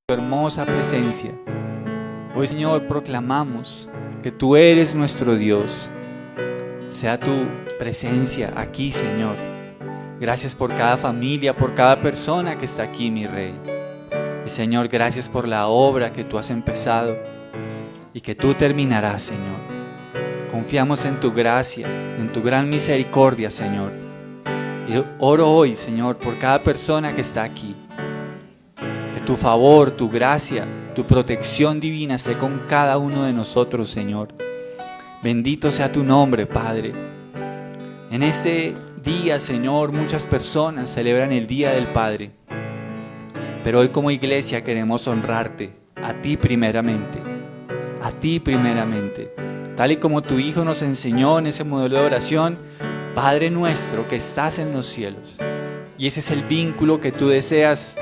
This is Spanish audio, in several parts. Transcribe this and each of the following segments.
tu hermosa presencia. Hoy, Señor, proclamamos que tú eres nuestro Dios. Sea tu presencia aquí, Señor. Gracias por cada familia, por cada persona que está aquí, mi Rey. Y Señor, gracias por la obra que tú has empezado y que tú terminarás, Señor. Confiamos en tu gracia, en tu gran misericordia, Señor. Y oro hoy, Señor, por cada persona que está aquí. Que tu favor, tu gracia, tu protección divina esté con cada uno de nosotros, Señor. Bendito sea tu nombre, Padre. En este día, Señor, muchas personas celebran el Día del Padre. Pero hoy como iglesia queremos honrarte, a ti primeramente. A ti primeramente. Tal y como tu Hijo nos enseñó en ese modelo de oración, Padre nuestro que estás en los cielos. Y ese es el vínculo que tú deseas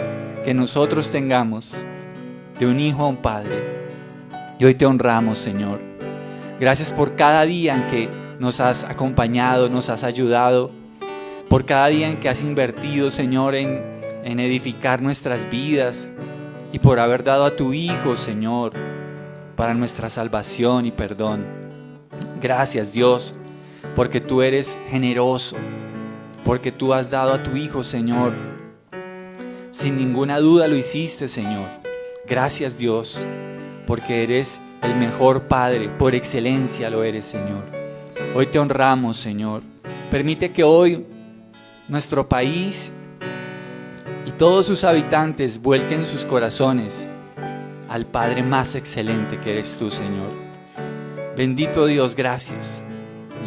que nosotros tengamos, de un hijo a un padre. Y hoy te honramos, Señor. Gracias por cada día en que nos has acompañado, nos has ayudado, por cada día en que has invertido, Señor, en edificar nuestras vidas, y por haber dado a tu Hijo, Señor, para nuestra salvación y perdón. Gracias, Dios, porque tú eres generoso, porque tú has dado a tu Hijo, Señor. Sin ninguna duda lo hiciste, Señor. Gracias, Dios, porque eres el mejor Padre, por excelencia lo eres, Señor. Hoy te honramos, Señor. Permite que hoy nuestro país y todos sus habitantes vuelquen sus corazones al Padre más excelente que eres tú, Señor. Bendito Dios, gracias.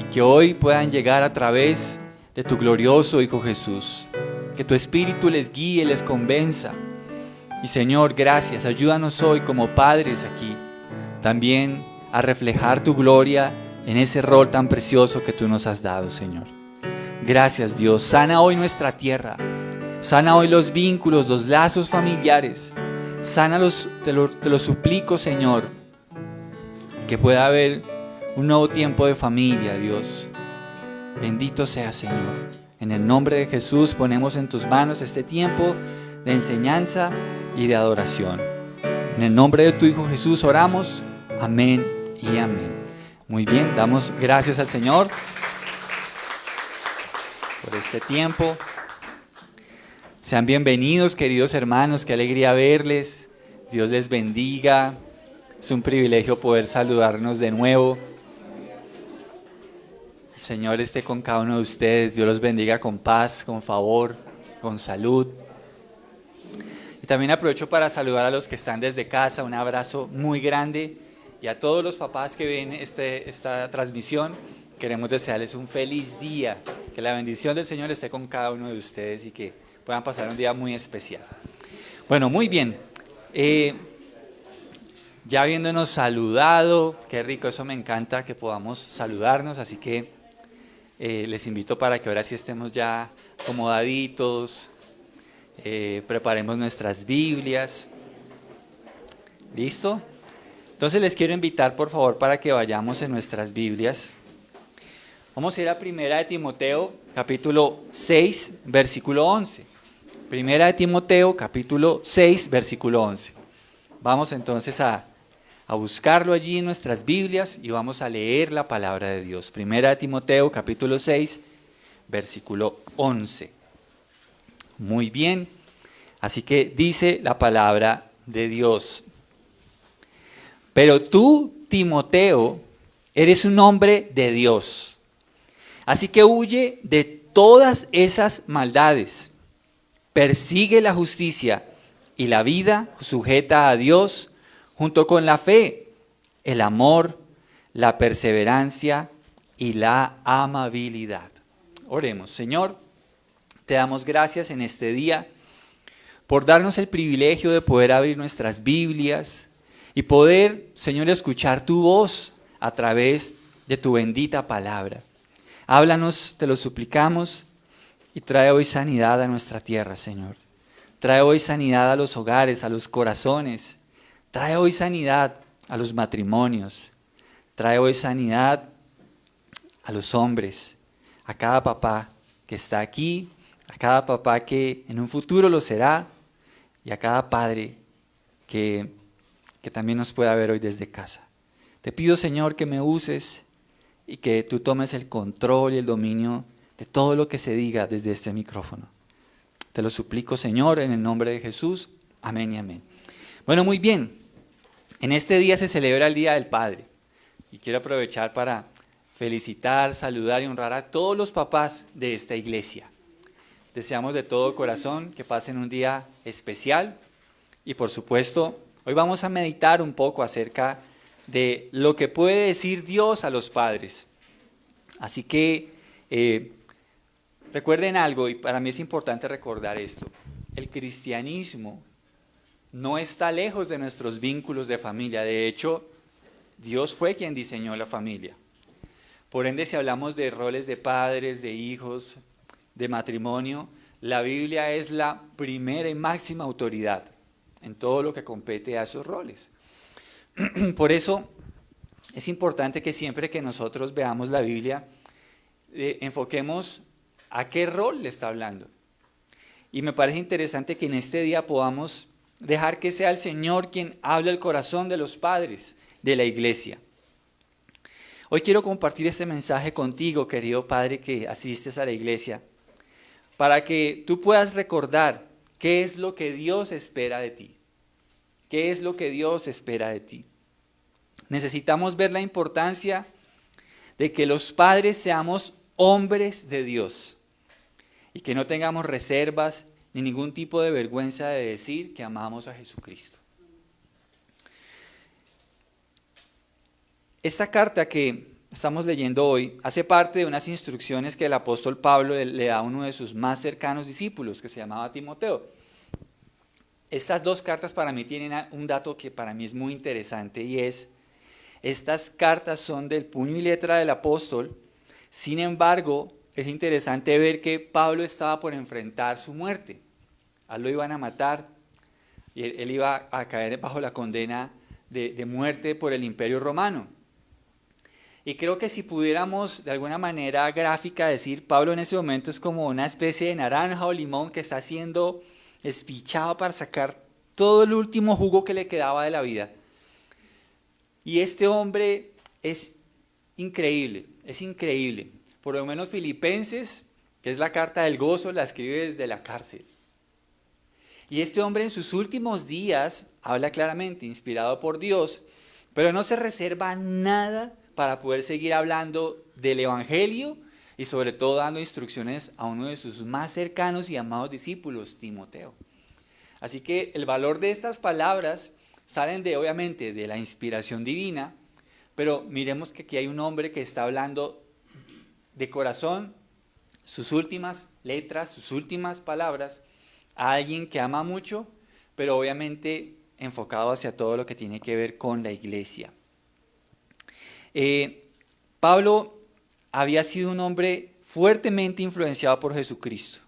Y que hoy puedan llegar a través de tu glorioso Hijo Jesús. Que tu Espíritu les guíe, les convenza. Y Señor, gracias. Ayúdanos hoy como padres aquí también a reflejar tu gloria en ese rol tan precioso que tú nos has dado, Señor. Gracias, Dios. Sana hoy nuestra tierra. Sana hoy los vínculos, los lazos familiares. Sánalos, te lo suplico, Señor. Que pueda haber un nuevo tiempo de familia, Dios. Bendito sea, Señor. En el nombre de Jesús ponemos en tus manos este tiempo de enseñanza y de adoración. En el nombre de tu Hijo Jesús oramos. Amén y amén. Muy bien, damos gracias al Señor por este tiempo. Sean bienvenidos, queridos hermanos, qué alegría verles. Dios les bendiga. Es un privilegio poder saludarnos de nuevo. El Señor esté con cada uno de ustedes. Dios los bendiga con paz, con favor, con salud. Y también aprovecho para saludar a los que están desde casa. Un abrazo muy grande. Y a todos los papás que ven esta transmisión, queremos desearles un feliz día. Que la bendición del Señor esté con cada uno de ustedes y que puedan pasar un día muy especial. Bueno, muy bien. Ya habiéndonos saludado, qué rico, eso me encanta que podamos saludarnos, así que les invito para que ahora sí estemos ya acomodaditos, preparemos nuestras Biblias. ¿Listo? Entonces les quiero invitar por favor para que vayamos en nuestras Biblias. Vamos a ir a Primera de Timoteo, capítulo 6, versículo 11. Primera de Timoteo, capítulo 6, versículo 11. Vamos entonces a buscarlo allí en nuestras Biblias y vamos a leer la palabra de Dios. Primera de Timoteo, capítulo 6, versículo 11. Muy bien, así que dice la palabra de Dios. Pero tú, Timoteo, eres un hombre de Dios. Así que huye de todas esas maldades. Persigue la justicia y la vida sujeta a Dios, junto con la fe, el amor, la perseverancia y la amabilidad. Oremos. Señor, te damos gracias en este día por darnos el privilegio de poder abrir nuestras Biblias y poder, Señor, escuchar tu voz a través de tu bendita palabra. Háblanos, te lo suplicamos, y trae hoy sanidad a nuestra tierra, Señor. Trae hoy sanidad a los hogares, a los corazones. Trae hoy sanidad a los matrimonios. Trae hoy sanidad a los hombres, a cada papá que está aquí, a cada papá que en un futuro lo será, y a cada padre que también nos pueda ver hoy desde casa. Te pido, Señor, que me uses y que tú tomes el control y el dominio de todo lo que se diga desde este micrófono. Te lo suplico, Señor, en el nombre de Jesús. Amén y amén. Bueno, muy bien. En este día se celebra el Día del Padre. Y quiero aprovechar para felicitar, saludar y honrar a todos los papás de esta iglesia. Deseamos de todo corazón que pasen un día especial. Y por supuesto, hoy vamos a meditar un poco acerca de lo que puede decir Dios a los padres. Así que recuerden algo, y para mí es importante recordar esto. El cristianismo no está lejos de nuestros vínculos de familia. De hecho, Dios fue quien diseñó la familia. Por ende, si hablamos de roles de padres, de hijos, de matrimonio, la Biblia es la primera y máxima autoridad en todo lo que compete a esos roles. Por eso es importante que siempre que nosotros veamos la Biblia, enfoquemos a qué rol le está hablando. Y me parece interesante que en este día podamos dejar que sea el Señor quien hable el corazón de los padres de la iglesia. Hoy quiero compartir este mensaje contigo, querido padre que asistes a la iglesia, para que tú puedas recordar qué es lo que Dios espera de ti. ¿Qué es lo que Dios espera de ti? Necesitamos ver la importancia de que los padres seamos hombres de Dios y que no tengamos reservas ni ningún tipo de vergüenza de decir que amamos a Jesucristo. Esta carta que estamos leyendo hoy hace parte de unas instrucciones que el apóstol Pablo le da a uno de sus más cercanos discípulos, que se llamaba Timoteo. Estas dos cartas para mí tienen un dato que para mí es muy interesante, y es, estas cartas son del puño y letra del apóstol. Sin embargo, es interesante ver que Pablo estaba por enfrentar su muerte. A él lo iban a matar y él iba a caer bajo la condena de muerte por el Imperio Romano. Y creo que si pudiéramos de alguna manera gráfica decir, Pablo en ese momento es como una especie de naranja o limón que está siendo espichado para sacar todo el último jugo que le quedaba de la vida. Y este hombre es increíble, es increíble. Por lo menos Filipenses, que es la carta del gozo, la escribe desde la cárcel. Y este hombre en sus últimos días habla claramente, inspirado por Dios, pero no se reserva nada para poder seguir hablando del Evangelio y sobre todo dando instrucciones a uno de sus más cercanos y amados discípulos, Timoteo. Así que el valor de estas palabras salen obviamente de la inspiración divina, pero miremos que aquí hay un hombre que está hablando de corazón sus últimas letras, sus últimas palabras, a alguien que ama mucho, pero obviamente enfocado hacia todo lo que tiene que ver con la iglesia. Pablo había sido un hombre fuertemente influenciado por Jesucristo.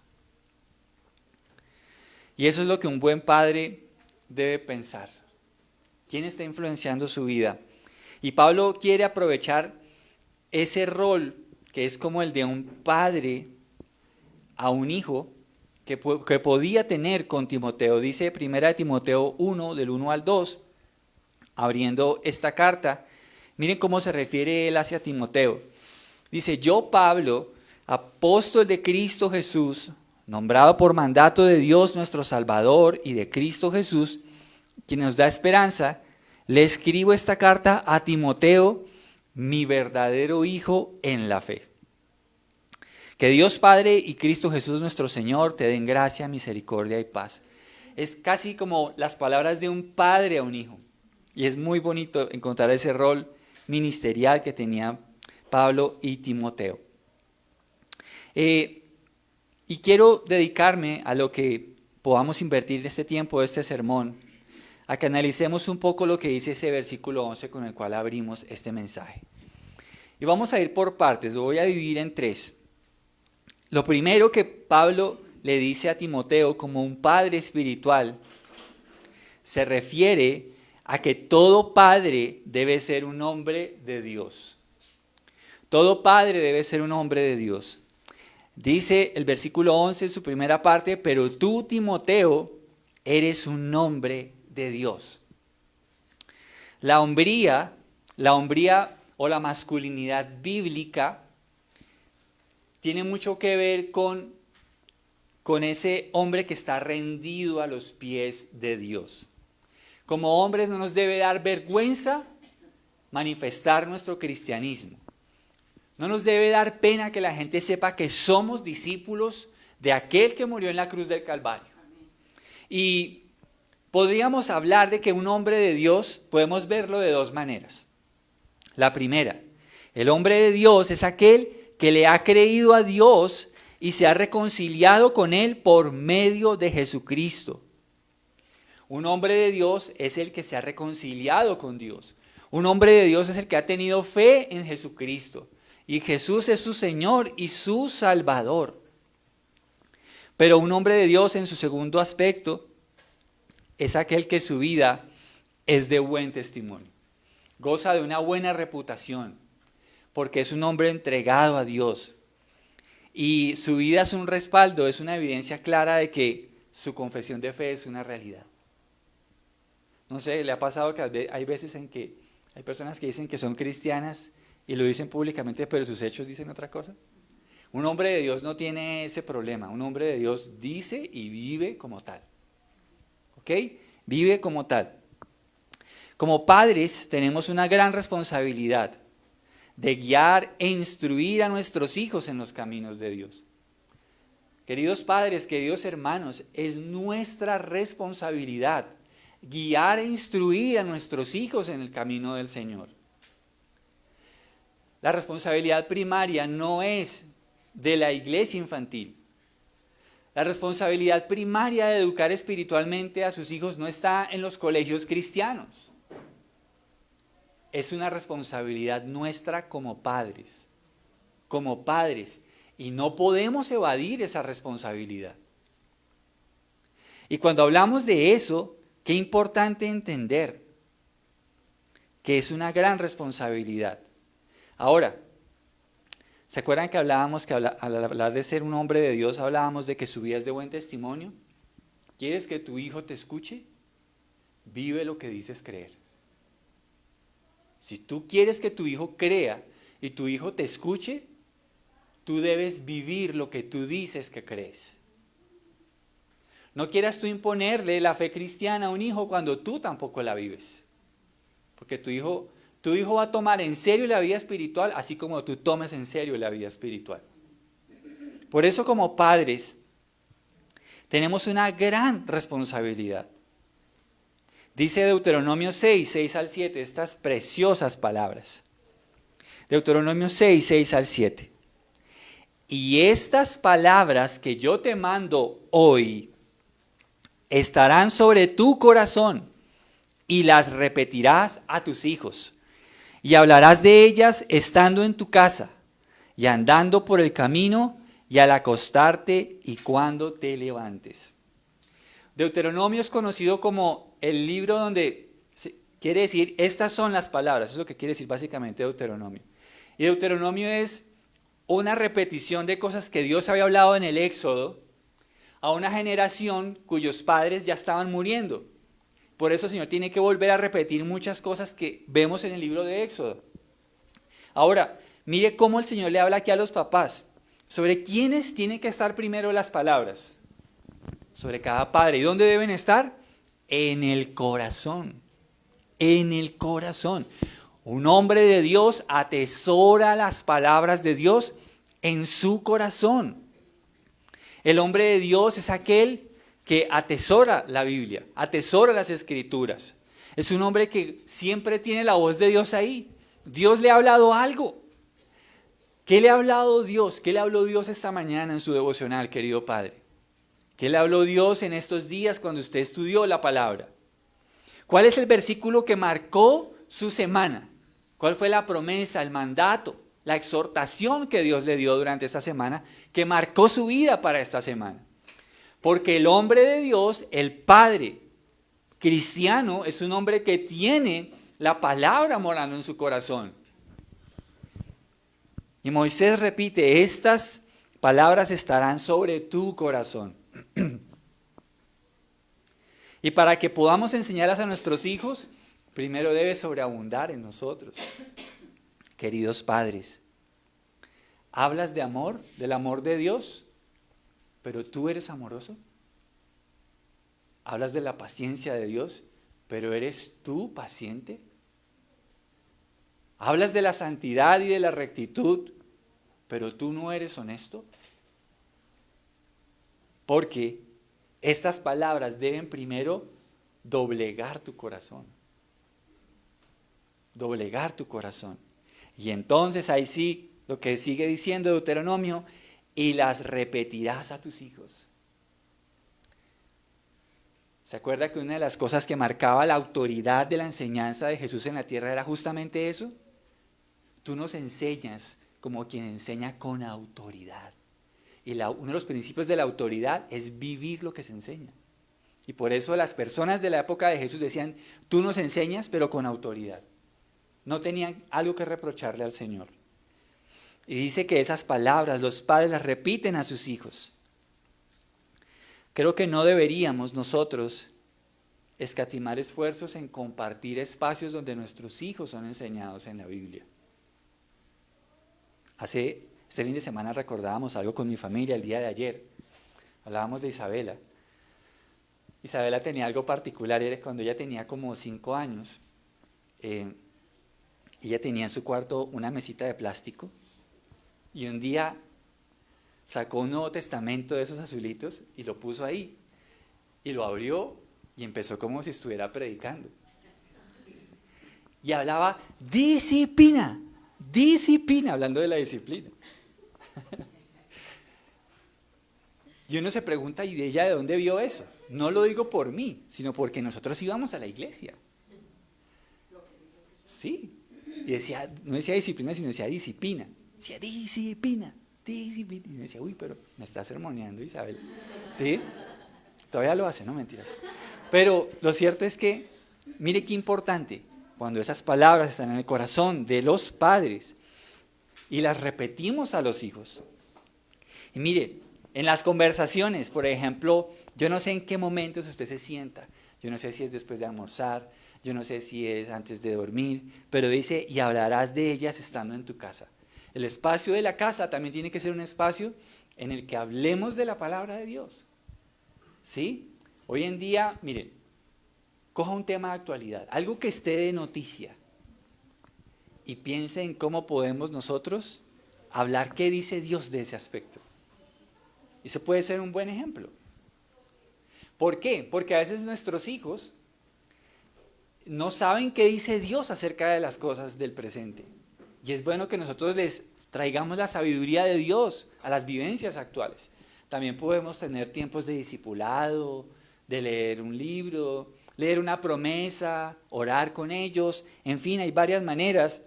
Y eso es lo que un buen padre debe pensar. ¿Quién está influenciando su vida? Y Pablo quiere aprovechar ese rol que es como el de un padre a un hijo que podía tener con Timoteo. Dice 1 Timoteo 1, del 1 al 2, abriendo esta carta. Miren cómo se refiere él hacia Timoteo. Dice, yo Pablo, apóstol de Cristo Jesús, nombrado por mandato de Dios nuestro Salvador y de Cristo Jesús, quien nos da esperanza, le escribo esta carta a Timoteo, mi verdadero hijo en la fe. Que Dios Padre y Cristo Jesús nuestro Señor te den gracia, misericordia y paz. Es casi como las palabras de un padre a un hijo. Y es muy bonito encontrar ese rol ministerial que tenía Pablo y Timoteo. Y quiero dedicarme a lo que podamos invertir este tiempo de este sermón, a que analicemos un poco lo que dice ese versículo 11 con el cual abrimos este mensaje. Y vamos a ir por partes, lo voy a dividir en tres. Lo primero que Pablo le dice a Timoteo como un padre espiritual, se refiere a que todo padre debe ser un hombre de Dios. Todo padre debe ser un hombre de Dios. Dice el versículo 11 en su primera parte, pero tú, Timoteo, eres un hombre de Dios. La hombría o la masculinidad bíblica tiene mucho que ver con ese hombre que está rendido a los pies de Dios. Como hombres no nos debe dar vergüenza manifestar nuestro cristianismo. No nos debe dar pena que la gente sepa que somos discípulos de aquel que murió en la cruz del Calvario. Y podríamos hablar de que un hombre de Dios podemos verlo de dos maneras. La primera, el hombre de Dios es aquel que le ha creído a Dios y se ha reconciliado con Él por medio de Jesucristo. Un hombre de Dios es el que se ha reconciliado con Dios. Un hombre de Dios es el que ha tenido fe en Jesucristo. Y Jesús es su Señor y su Salvador. Pero un hombre de Dios en su segundo aspecto es aquel que su vida es de buen testimonio. Goza de una buena reputación porque es un hombre entregado a Dios. Y su vida es un respaldo, es una evidencia clara de que su confesión de fe es una realidad. No sé, ¿le ha pasado que hay veces en que hay personas que dicen que son cristianas y lo dicen públicamente, pero sus hechos dicen otra cosa? Un hombre de Dios no tiene ese problema. Un hombre de Dios dice y vive como tal. ¿Ok? Vive como tal. Como padres tenemos una gran responsabilidad de guiar e instruir a nuestros hijos en los caminos de Dios. Queridos padres, queridos hermanos, es nuestra responsabilidad guiar e instruir a nuestros hijos en el camino del Señor. La responsabilidad primaria no es de la iglesia infantil. La responsabilidad primaria de educar espiritualmente a sus hijos no está en los colegios cristianos. Es una responsabilidad nuestra como padres, y no podemos evadir esa responsabilidad. Y cuando hablamos de eso, qué importante entender que es una gran responsabilidad. Ahora, ¿se acuerdan que hablábamos que al hablar de ser un hombre de Dios, hablábamos de que su vida es de buen testimonio? ¿Quieres que tu hijo te escuche? Vive lo que dices creer. Si tú quieres que tu hijo crea y tu hijo te escuche, tú debes vivir lo que tú dices que crees. No quieras tú imponerle la fe cristiana a un hijo cuando tú tampoco la vives. Porque tu hijo va a tomar en serio la vida espiritual, así como tú tomes en serio la vida espiritual. Por eso, como padres, tenemos una gran responsabilidad. Dice Deuteronomio 6 al 7, estas preciosas palabras. Deuteronomio 6 al 7. Y estas palabras que yo te mando hoy estarán sobre tu corazón y las repetirás a tus hijos. Y hablarás de ellas estando en tu casa y andando por el camino y al acostarte y cuando te levantes. Deuteronomio es conocido como el libro donde quiere decir, estas son las palabras, eso es lo que quiere decir básicamente Deuteronomio. Y Deuteronomio es una repetición de cosas que Dios había hablado en el Éxodo a una generación cuyos padres ya estaban muriendo. Por eso el Señor tiene que volver a repetir muchas cosas que vemos en el libro de Éxodo. Ahora, mire cómo el Señor le habla aquí a los papás. ¿Sobre quiénes tienen que estar primero las palabras? Sobre cada padre. ¿Y dónde deben estar? En el corazón. En el corazón. Un hombre de Dios atesora las palabras de Dios en su corazón. El hombre de Dios es aquel que atesora la Biblia, atesora las Escrituras. Es un hombre que siempre tiene la voz de Dios ahí. Dios le ha hablado algo. ¿Qué le ha hablado Dios? ¿Qué le habló Dios esta mañana en su devocional, querido Padre? ¿Qué le habló Dios en estos días cuando usted estudió la palabra? ¿Cuál es el versículo que marcó su semana? ¿Cuál fue la promesa, el mandato, la exhortación que Dios le dio durante esta semana que marcó su vida para esta semana? Porque el hombre de Dios, el Padre cristiano, es un hombre que tiene la palabra morando en su corazón. Y Moisés repite, estas palabras estarán sobre tu corazón. Y para que podamos enseñarlas a nuestros hijos, primero debe sobreabundar en nosotros. Queridos padres, hablas de amor, del amor de Dios, pero ¿tú eres amoroso? Hablas de la paciencia de Dios, pero ¿eres tú paciente? Hablas de la santidad y de la rectitud, pero tú no eres honesto. Porque estas palabras deben primero doblegar tu corazón. Doblegar tu corazón. Y entonces ahí sí, lo que sigue diciendo Deuteronomio, y las repetirás a tus hijos. ¿Se acuerda que una de las cosas que marcaba la autoridad de la enseñanza de Jesús en la tierra era justamente eso? Tú nos enseñas como quien enseña con autoridad. Y uno de los principios de la autoridad es vivir lo que se enseña. Y por eso las personas de la época de Jesús decían, tú nos enseñas pero con autoridad. No tenían algo que reprocharle al Señor. Y dice que esas palabras los padres las repiten a sus hijos. Creo que no deberíamos nosotros escatimar esfuerzos en compartir espacios donde nuestros hijos son enseñados en la Biblia. Este fin de semana recordábamos algo con mi familia el día de ayer. Hablábamos de Isabela. Isabela tenía algo particular, era cuando ella tenía como 5 años. Ella tenía en su cuarto una mesita de plástico y un día sacó un Nuevo Testamento de esos azulitos y lo puso ahí. Y lo abrió y empezó como si estuviera predicando. Y hablaba disciplina, hablando de la disciplina. Y uno se pregunta, ¿y de ella de dónde vio eso? No lo digo por mí, sino porque nosotros íbamos a la iglesia. Sí. Y decía, no decía disciplina, sino decía disciplina. Decía disciplina. Y me decía, uy, pero me está sermoneando Isabel. ¿Sí? Todavía lo hace, no mentiras. Pero lo cierto es que, mire qué importante, cuando esas palabras están en el corazón de los padres y las repetimos a los hijos. Y mire, en las conversaciones, por ejemplo, yo no sé en qué momentos usted se sienta, yo no sé si es después de almorzar, yo no sé si es antes de dormir, pero dice, y hablarás de ellas estando en tu casa. El espacio de la casa también tiene que ser un espacio en el que hablemos de la palabra de Dios. ¿Sí? Hoy en día, miren, coja un tema de actualidad, algo que esté de noticia, y piense en cómo podemos nosotros hablar qué dice Dios de ese aspecto. Eso puede ser un buen ejemplo. ¿Por qué? Porque a veces nuestros hijos no saben qué dice Dios acerca de las cosas del presente. Y es bueno que nosotros les traigamos la sabiduría de Dios a las vivencias actuales. También podemos tener tiempos de discipulado, de leer un libro, leer una promesa, orar con ellos, en fin, hay varias maneras.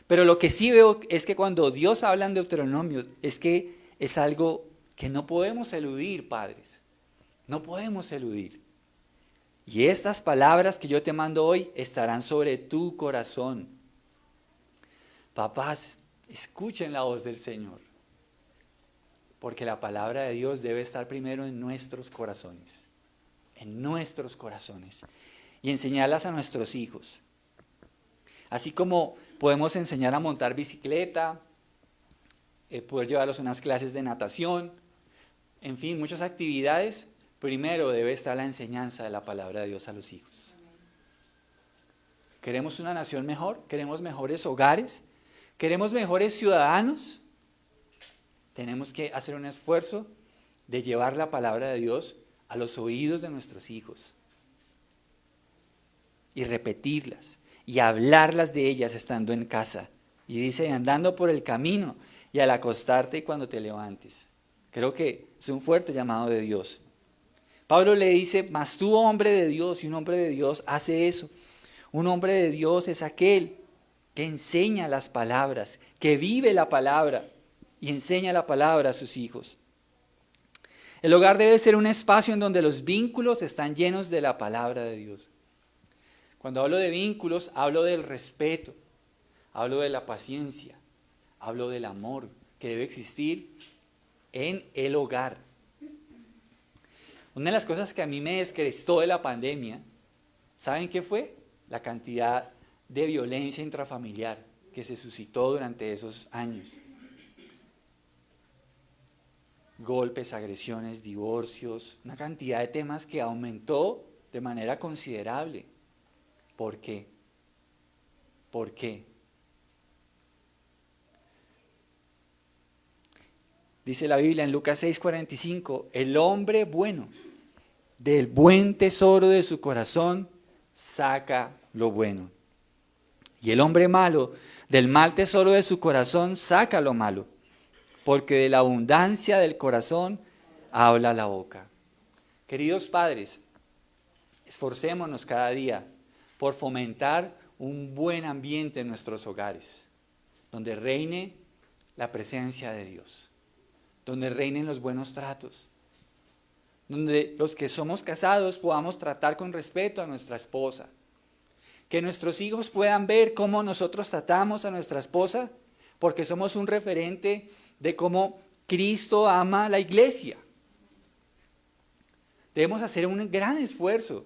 Pero lo que sí veo es que cuando Dios habla en Deuteronomio, es que es algo que no podemos eludir, padres. No podemos eludir. Y estas palabras que yo te mando hoy estarán sobre tu corazón. Papás, escuchen la voz del Señor. Porque la palabra de Dios debe estar primero en nuestros corazones. En nuestros corazones. Y enseñarlas a nuestros hijos. Así como podemos enseñar a montar bicicleta, poder llevarlos a unas clases de natación, en fin, muchas actividades. Primero debe estar la enseñanza de la palabra de Dios a los hijos. ¿Queremos una nación mejor? ¿Queremos mejores hogares? ¿Queremos mejores ciudadanos? Tenemos que hacer un esfuerzo de llevar la palabra de Dios a los oídos de nuestros hijos y repetirlas y hablarlas de ellas estando en casa. Y dice, andando por el camino y al acostarte y cuando te levantes. Creo que es un fuerte llamado de Dios. Pablo le dice, mas tú, hombre de Dios, y un hombre de Dios hace eso. Un hombre de Dios es aquel que enseña las palabras, que vive la palabra y enseña la palabra a sus hijos. El hogar debe ser un espacio en donde los vínculos están llenos de la palabra de Dios. Cuando hablo de vínculos, hablo del respeto, hablo de la paciencia, hablo del amor que debe existir en el hogar. Una de las cosas que a mí me descrestó de la pandemia, ¿saben qué fue? La cantidad de violencia intrafamiliar que se suscitó durante esos años. Golpes, agresiones, divorcios, una cantidad de temas que aumentó de manera considerable. ¿Por qué? ¿Por qué? Dice la Biblia en Lucas 6:45, el hombre bueno, del buen tesoro de su corazón, saca lo bueno. Y el hombre malo, del mal tesoro de su corazón, saca lo malo. Porque de la abundancia del corazón habla la boca. Queridos padres, esforcémonos cada día por fomentar un buen ambiente en nuestros hogares, donde reine la presencia de Dios, donde reinen los buenos tratos, donde los que somos casados podamos tratar con respeto a nuestra esposa, que nuestros hijos puedan ver cómo nosotros tratamos a nuestra esposa, porque somos un referente de cómo Cristo ama a la iglesia. Debemos hacer un gran esfuerzo.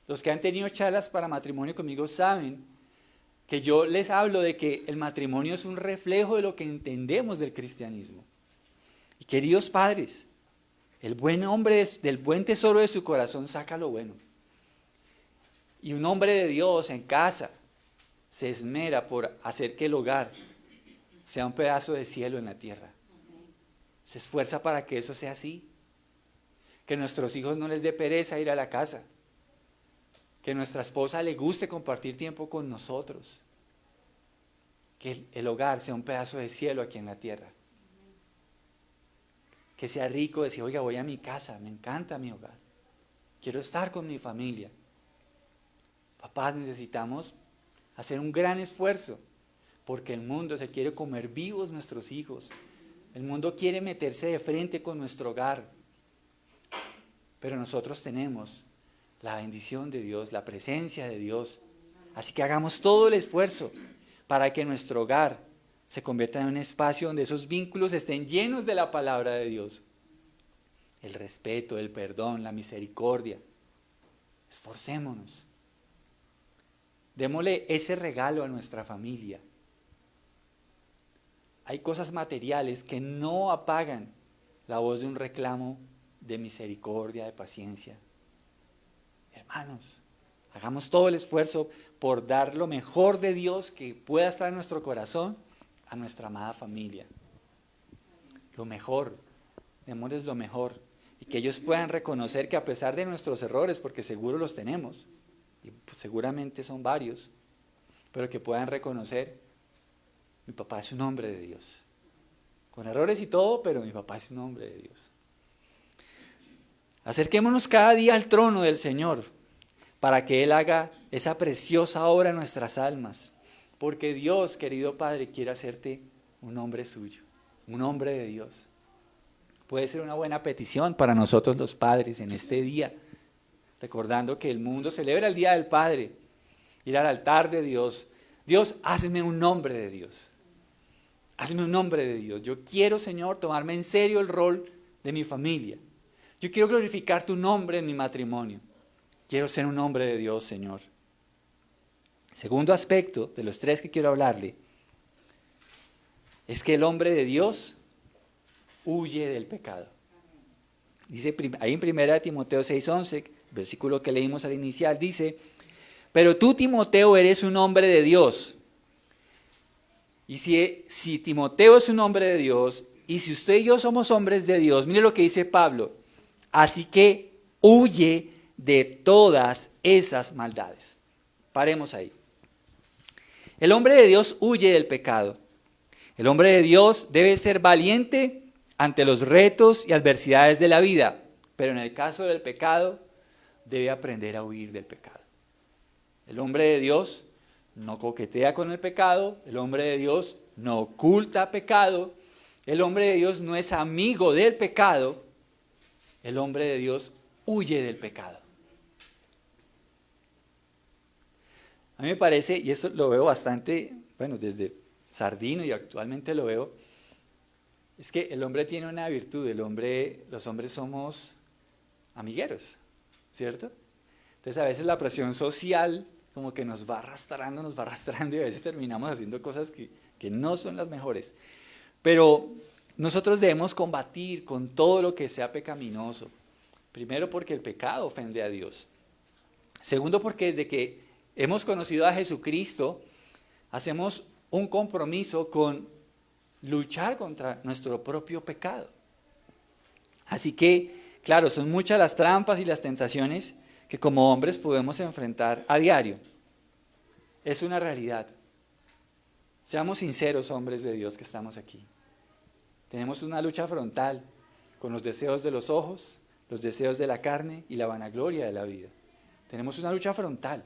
Los que han tenido charlas para matrimonio conmigo saben que yo les hablo de que el matrimonio es un reflejo de lo que entendemos del cristianismo. Y queridos padres, el buen hombre del buen tesoro de su corazón saca lo bueno. Y un hombre de Dios en casa se esmera por hacer que el hogar sea un pedazo de cielo en la tierra. Se esfuerza para que eso sea así. Que nuestros hijos no les dé pereza ir a la casa. Que nuestra esposa le guste compartir tiempo con nosotros. Que el hogar sea un pedazo de cielo aquí en la tierra. Que sea rico decir, oiga, voy a mi casa, me encanta mi hogar. Quiero estar con mi familia. Papás, necesitamos hacer un gran esfuerzo porque el mundo se quiere comer vivos nuestros hijos. El mundo quiere meterse de frente con nuestro hogar. Pero nosotros tenemos la bendición de Dios, la presencia de Dios. Así que hagamos todo el esfuerzo para que nuestro hogar se convierta en un espacio donde esos vínculos estén llenos de la palabra de Dios. El respeto, el perdón, la misericordia. Esforcémonos. Démosle ese regalo a nuestra familia. Hay cosas materiales que no apagan la voz de un reclamo de misericordia, de paciencia. Hermanos, hagamos todo el esfuerzo por dar lo mejor de Dios que pueda estar en nuestro corazón a nuestra amada familia. Lo mejor, démosles lo mejor. Y que ellos puedan reconocer que a pesar de nuestros errores, porque seguro los tenemos, y seguramente son varios, pero que puedan reconocer, mi papá es un hombre de Dios. Con errores y todo, pero mi papá es un hombre de Dios. Acerquémonos cada día al trono del Señor para que Él haga esa preciosa obra en nuestras almas. Porque Dios, querido Padre, quiere hacerte un hombre suyo, un hombre de Dios. Puede ser una buena petición para nosotros los padres en este día, recordando que el mundo celebra el Día del Padre, ir al altar de Dios. Dios, hazme un hombre de Dios. Hazme un hombre de Dios. Yo quiero, Señor, tomarme en serio el rol de mi familia. Yo quiero glorificar tu nombre en mi matrimonio. Quiero ser un hombre de Dios, Señor. Segundo aspecto de los tres que quiero hablarle es que el hombre de Dios huye del pecado. Dice ahí en 1 Timoteo 6:11, versículo que leímos al inicial, dice, pero tú, Timoteo, eres un hombre de Dios. Y si Timoteo es un hombre de Dios, y si usted y yo somos hombres de Dios, mire lo que dice Pablo, así que huye de todas esas maldades. Paremos ahí. El hombre de Dios huye del pecado. El hombre de Dios debe ser valiente ante los retos y adversidades de la vida, pero en el caso del pecado, debe aprender a huir del pecado. El hombre de Dios no coquetea con el pecado, el hombre de Dios no oculta pecado, el hombre de Dios no es amigo del pecado, el hombre de Dios huye del pecado. A mí me parece, y esto lo veo bastante, bueno, desde Sardino y actualmente lo veo, es que el hombre tiene una virtud, los hombres somos amigueros, ¿cierto? Entonces a veces la presión social como que nos va arrastrando y a veces terminamos haciendo cosas que no son las mejores. Pero nosotros debemos combatir con todo lo que sea pecaminoso. Primero porque el pecado ofende a Dios. Segundo porque desde que hemos conocido a Jesucristo, hacemos un compromiso con luchar contra nuestro propio pecado. Así que, claro, son muchas las trampas y las tentaciones que como hombres podemos enfrentar a diario. Es una realidad. Seamos sinceros, hombres de Dios que estamos aquí. Tenemos una lucha frontal con los deseos de los ojos, los deseos de la carne y la vanagloria de la vida. Tenemos una lucha frontal.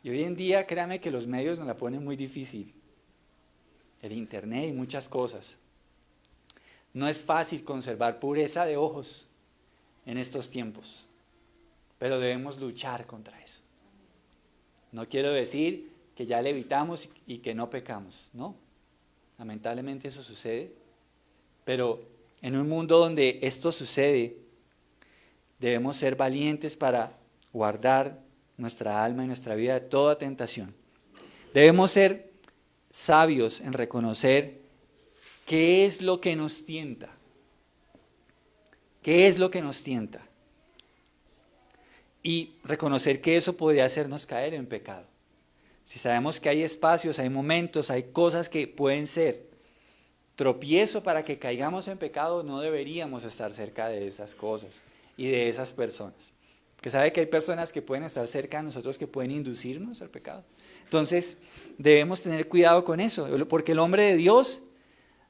Y hoy en día, créame que los medios nos la ponen muy difícil. El internet y muchas cosas. No es fácil conservar pureza de ojos en estos tiempos, pero debemos luchar contra eso. No quiero decir que ya le evitamos y que no pecamos, no. Lamentablemente eso sucede, pero en un mundo donde esto sucede, debemos ser valientes para guardar nuestra alma y nuestra vida de toda tentación. Debemos ser sabios en reconocer qué es lo que nos tienta. ¿Qué es lo que nos tienta? Y reconocer que eso podría hacernos caer en pecado. Si sabemos que hay espacios, hay momentos, hay cosas que pueden ser tropiezo para que caigamos en pecado, no deberíamos estar cerca de esas cosas y de esas personas. Porque sabe que hay personas que pueden estar cerca de nosotros que pueden inducirnos al pecado. Entonces, debemos tener cuidado con eso, porque el hombre de Dios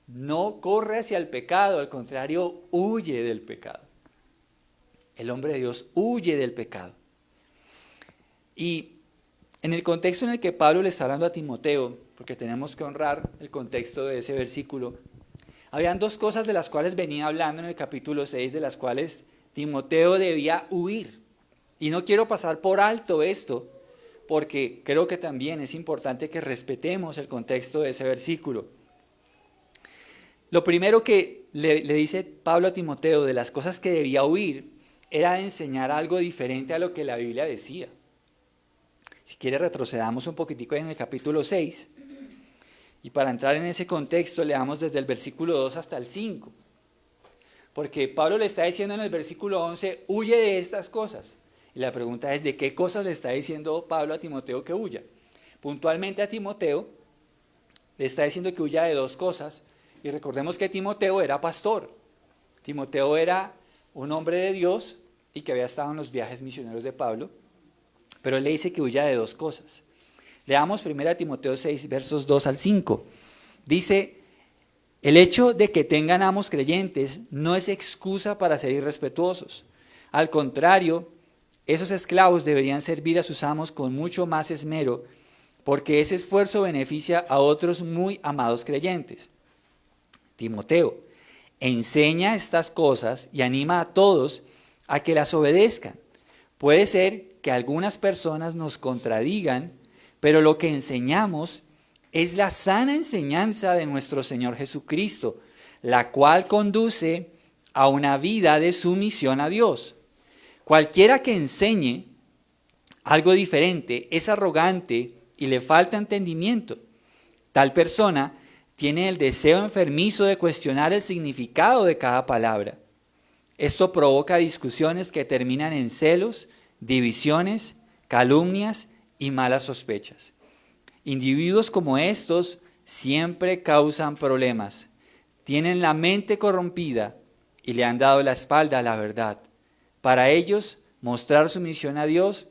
no corre hacia el pecado, al contrario, huye del pecado. El hombre de Dios huye del pecado. Y en el contexto en el que Pablo le está hablando a Timoteo, porque tenemos que honrar el contexto de ese versículo, habían dos cosas de las cuales venía hablando en el capítulo 6, de las cuales Timoteo debía huir. Y no quiero pasar por alto esto, porque creo que también es importante que respetemos el contexto de ese versículo. Lo primero que le dice Pablo a Timoteo de las cosas que debía huir era enseñar algo diferente a lo que la Biblia decía. Si quiere retrocedamos un poquitico en el capítulo 6 y para entrar en ese contexto leamos desde el versículo 2 hasta el 5. Porque Pablo le está diciendo en el versículo 11, huye de estas cosas. Y la pregunta es, ¿de qué cosas le está diciendo Pablo a Timoteo que huya? Puntualmente a Timoteo le está diciendo que huya de dos cosas. Y recordemos que Timoteo era pastor. Timoteo era un hombre de Dios y que había estado en los viajes misioneros de Pablo. Pero él le dice que huya de dos cosas. Leamos 1 Timoteo 6, versos 2 al 5. Dice, el hecho de que tengan amos creyentes no es excusa para ser irrespetuosos. Al contrario, esos esclavos deberían servir a sus amos con mucho más esmero, porque ese esfuerzo beneficia a otros muy amados creyentes. Timoteo, enseña estas cosas y anima a todos a que las obedezcan. Puede ser que algunas personas nos contradigan, pero lo que enseñamos es la sana enseñanza de nuestro Señor Jesucristo, la cual conduce a una vida de sumisión a Dios. Cualquiera que enseñe algo diferente es arrogante y le falta entendimiento. Tal persona tiene el deseo enfermizo de cuestionar el significado de cada palabra. Esto provoca discusiones que terminan en celos, divisiones, calumnias y malas sospechas. Individuos como estos siempre causan problemas, tienen la mente corrompida y le han dado la espalda a la verdad. Para ellos, mostrar sumisión a Dios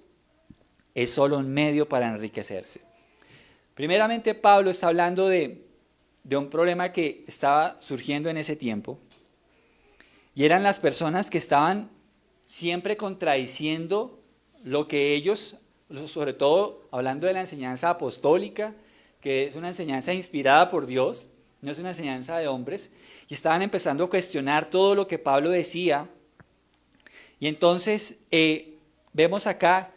es solo un medio para enriquecerse. Primeramente, Pablo está hablando de un problema que estaba surgiendo en ese tiempo, y eran las personas que estaban siempre contradiciendo lo que ellos, sobre todo hablando de la enseñanza apostólica, que es una enseñanza inspirada por Dios, no es una enseñanza de hombres, y estaban empezando a cuestionar todo lo que Pablo decía. Y entonces vemos acá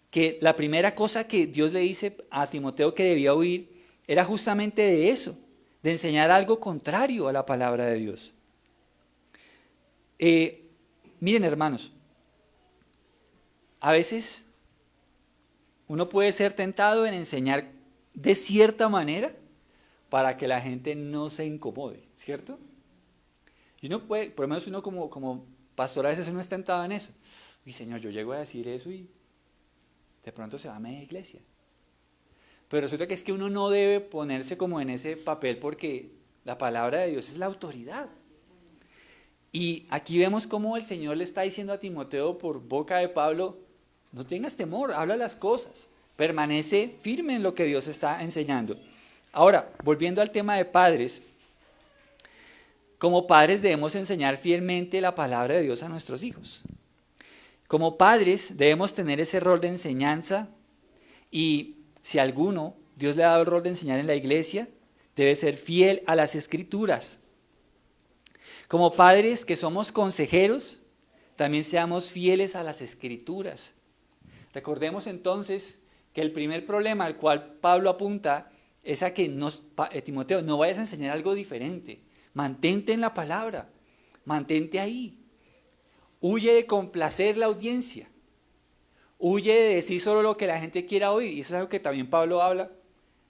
que la primera cosa que Dios le dice a Timoteo que debía oír era justamente de eso, de enseñar algo contrario a la palabra de Dios. Miren, hermanos, a veces uno puede ser tentado en enseñar de cierta manera para que la gente no se incomode, ¿cierto? Y uno puede, por lo menos uno como pastor a veces uno es tentado en eso. Y Señor, yo llego a decir eso y de pronto se va a media iglesia. Pero resulta que es que uno no debe ponerse como en ese papel porque la palabra de Dios es la autoridad. Y aquí vemos cómo el Señor le está diciendo a Timoteo por boca de Pablo, no tengas temor, habla las cosas, permanece firme en lo que Dios está enseñando. Ahora, volviendo al tema de padres, como padres debemos enseñar fielmente la palabra de Dios a nuestros hijos. Como padres debemos tener ese rol de enseñanza y si a alguno Dios le ha dado el rol de enseñar en la iglesia, debe ser fiel a las Escrituras. Como padres que somos consejeros, también seamos fieles a las Escrituras. Recordemos entonces que el primer problema al cual Pablo apunta es a que Timoteo, no vayas a enseñar algo diferente. Mantente en la palabra, mantente ahí. Huye de complacer la audiencia. Huye de decir solo lo que la gente quiera oír. Y eso es algo que también Pablo habla.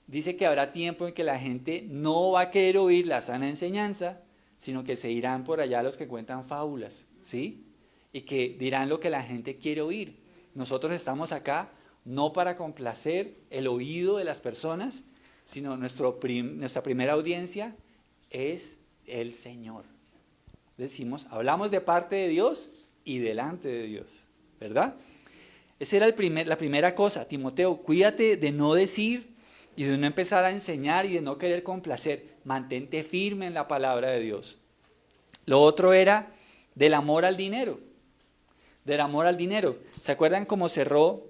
Dice que habrá tiempo en que la gente no va a querer oír la sana enseñanza, sino que se irán por allá los que cuentan fábulas, ¿sí? Y que dirán lo que la gente quiere oír. Nosotros estamos acá no para complacer el oído de las personas, sino nuestra primera audiencia es el Señor. Decimos, hablamos de parte de Dios y delante de Dios, ¿verdad? Esa era la primera cosa. Timoteo, cuídate de no decir y de no empezar a enseñar y de no querer complacer. Mantente firme en la palabra de Dios. Lo otro era del amor al dinero. Del amor al dinero. ¿Se acuerdan cómo cerró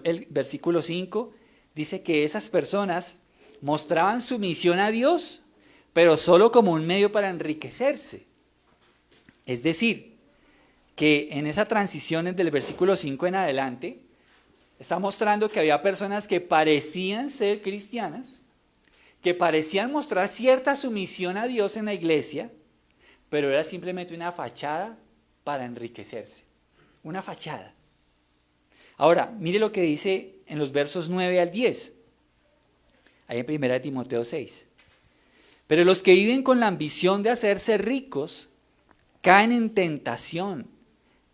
el versículo 5? Dice que esas personas mostraban sumisión a Dios, pero solo como un medio para enriquecerse. Es decir, que en esa transición del versículo 5 en adelante, está mostrando que había personas que parecían ser cristianas, que parecían mostrar cierta sumisión a Dios en la iglesia, pero era simplemente una fachada para enriquecerse. Una fachada. Ahora, mire lo que dice en los versos 9 al 10, ahí en 1 Timoteo 6. Pero los que viven con la ambición de hacerse ricos caen en tentación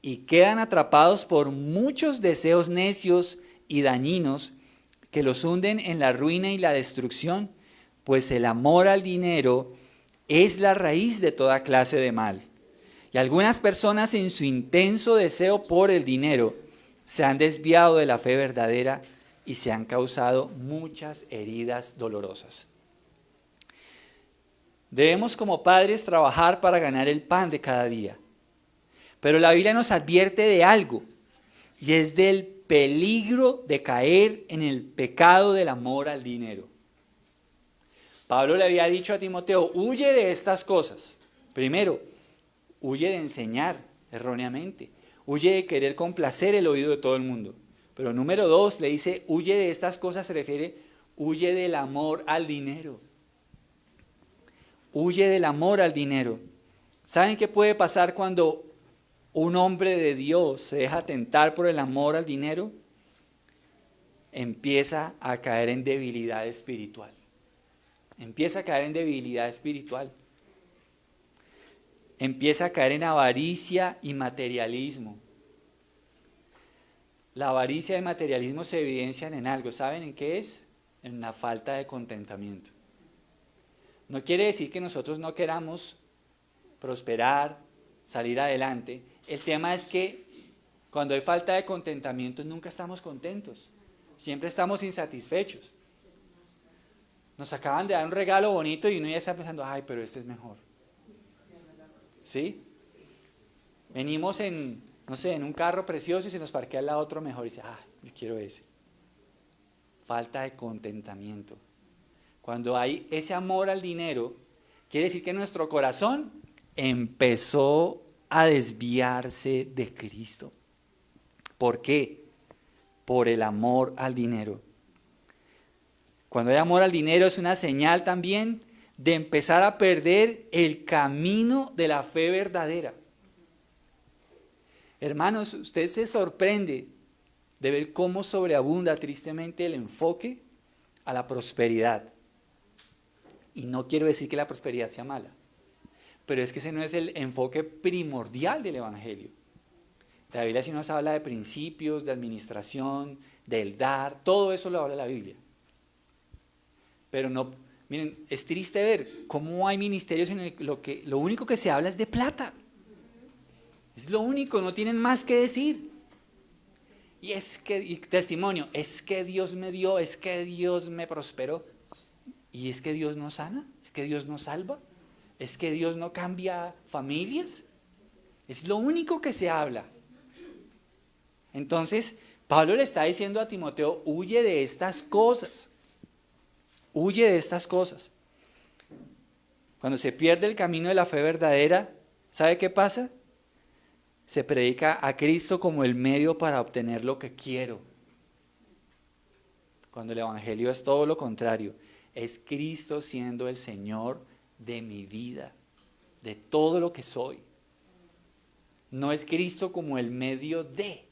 y quedan atrapados por muchos deseos necios y dañinos que los hunden en la ruina y la destrucción, pues el amor al dinero es la raíz de toda clase de mal. Y algunas personas en su intenso deseo por el dinero se han desviado de la fe verdadera y se han causado muchas heridas dolorosas. Debemos como padres trabajar para ganar el pan de cada día. Pero la Biblia nos advierte de algo, y es del peligro de caer en el pecado del amor al dinero. Pablo le había dicho a Timoteo, huye de estas cosas. Primero, huye de enseñar erróneamente, huye de querer complacer el oído de todo el mundo. Pero número 2, le dice, huye de estas cosas, se refiere, huye del amor al dinero. Huye del amor al dinero. ¿Saben qué puede pasar cuando un hombre de Dios se deja tentar por el amor al dinero? Empieza a caer en debilidad espiritual. Empieza a caer en debilidad espiritual. Empieza a caer en avaricia y materialismo. La avaricia y el materialismo se evidencian en algo. ¿Saben en qué es? En la falta de contentamiento. No quiere decir que nosotros no queramos prosperar, salir adelante. El tema es que cuando hay falta de contentamiento nunca estamos contentos. Siempre estamos insatisfechos. Nos acaban de dar un regalo bonito y uno ya está pensando, ay, pero este es mejor. ¿Sí? Venimos en un carro precioso y se nos parquea al lado otro mejor y dice, ay, yo quiero ese. Falta de contentamiento. Cuando hay ese amor al dinero, quiere decir que nuestro corazón empezó a desviarse de Cristo. ¿Por qué? Por el amor al dinero. Cuando hay amor al dinero es una señal también de empezar a perder el camino de la fe verdadera. Hermanos, usted se sorprende de ver cómo sobreabunda tristemente el enfoque a la prosperidad. Y no quiero decir que la prosperidad sea mala, pero es que ese no es el enfoque primordial del Evangelio. La Biblia sí nos habla de principios, de administración, del dar, todo eso lo habla la Biblia. Pero no, miren, es triste ver cómo hay ministerios en lo único que se habla es de plata. Es lo único, no tienen más que decir. Y testimonio, es que Dios me dio, es que Dios me prosperó. ¿Y es que Dios no sana? ¿Es que Dios no salva? ¿Es que Dios no cambia familias? Es lo único que se habla. Entonces, Pablo le está diciendo a Timoteo, huye de estas cosas. Huye de estas cosas. Cuando se pierde el camino de la fe verdadera, ¿sabe qué pasa? Se predica a Cristo como el medio para obtener lo que quiero. Cuando el Evangelio es todo lo contrario. Es Cristo siendo el Señor de mi vida, de todo lo que soy. No es Cristo como el medio de.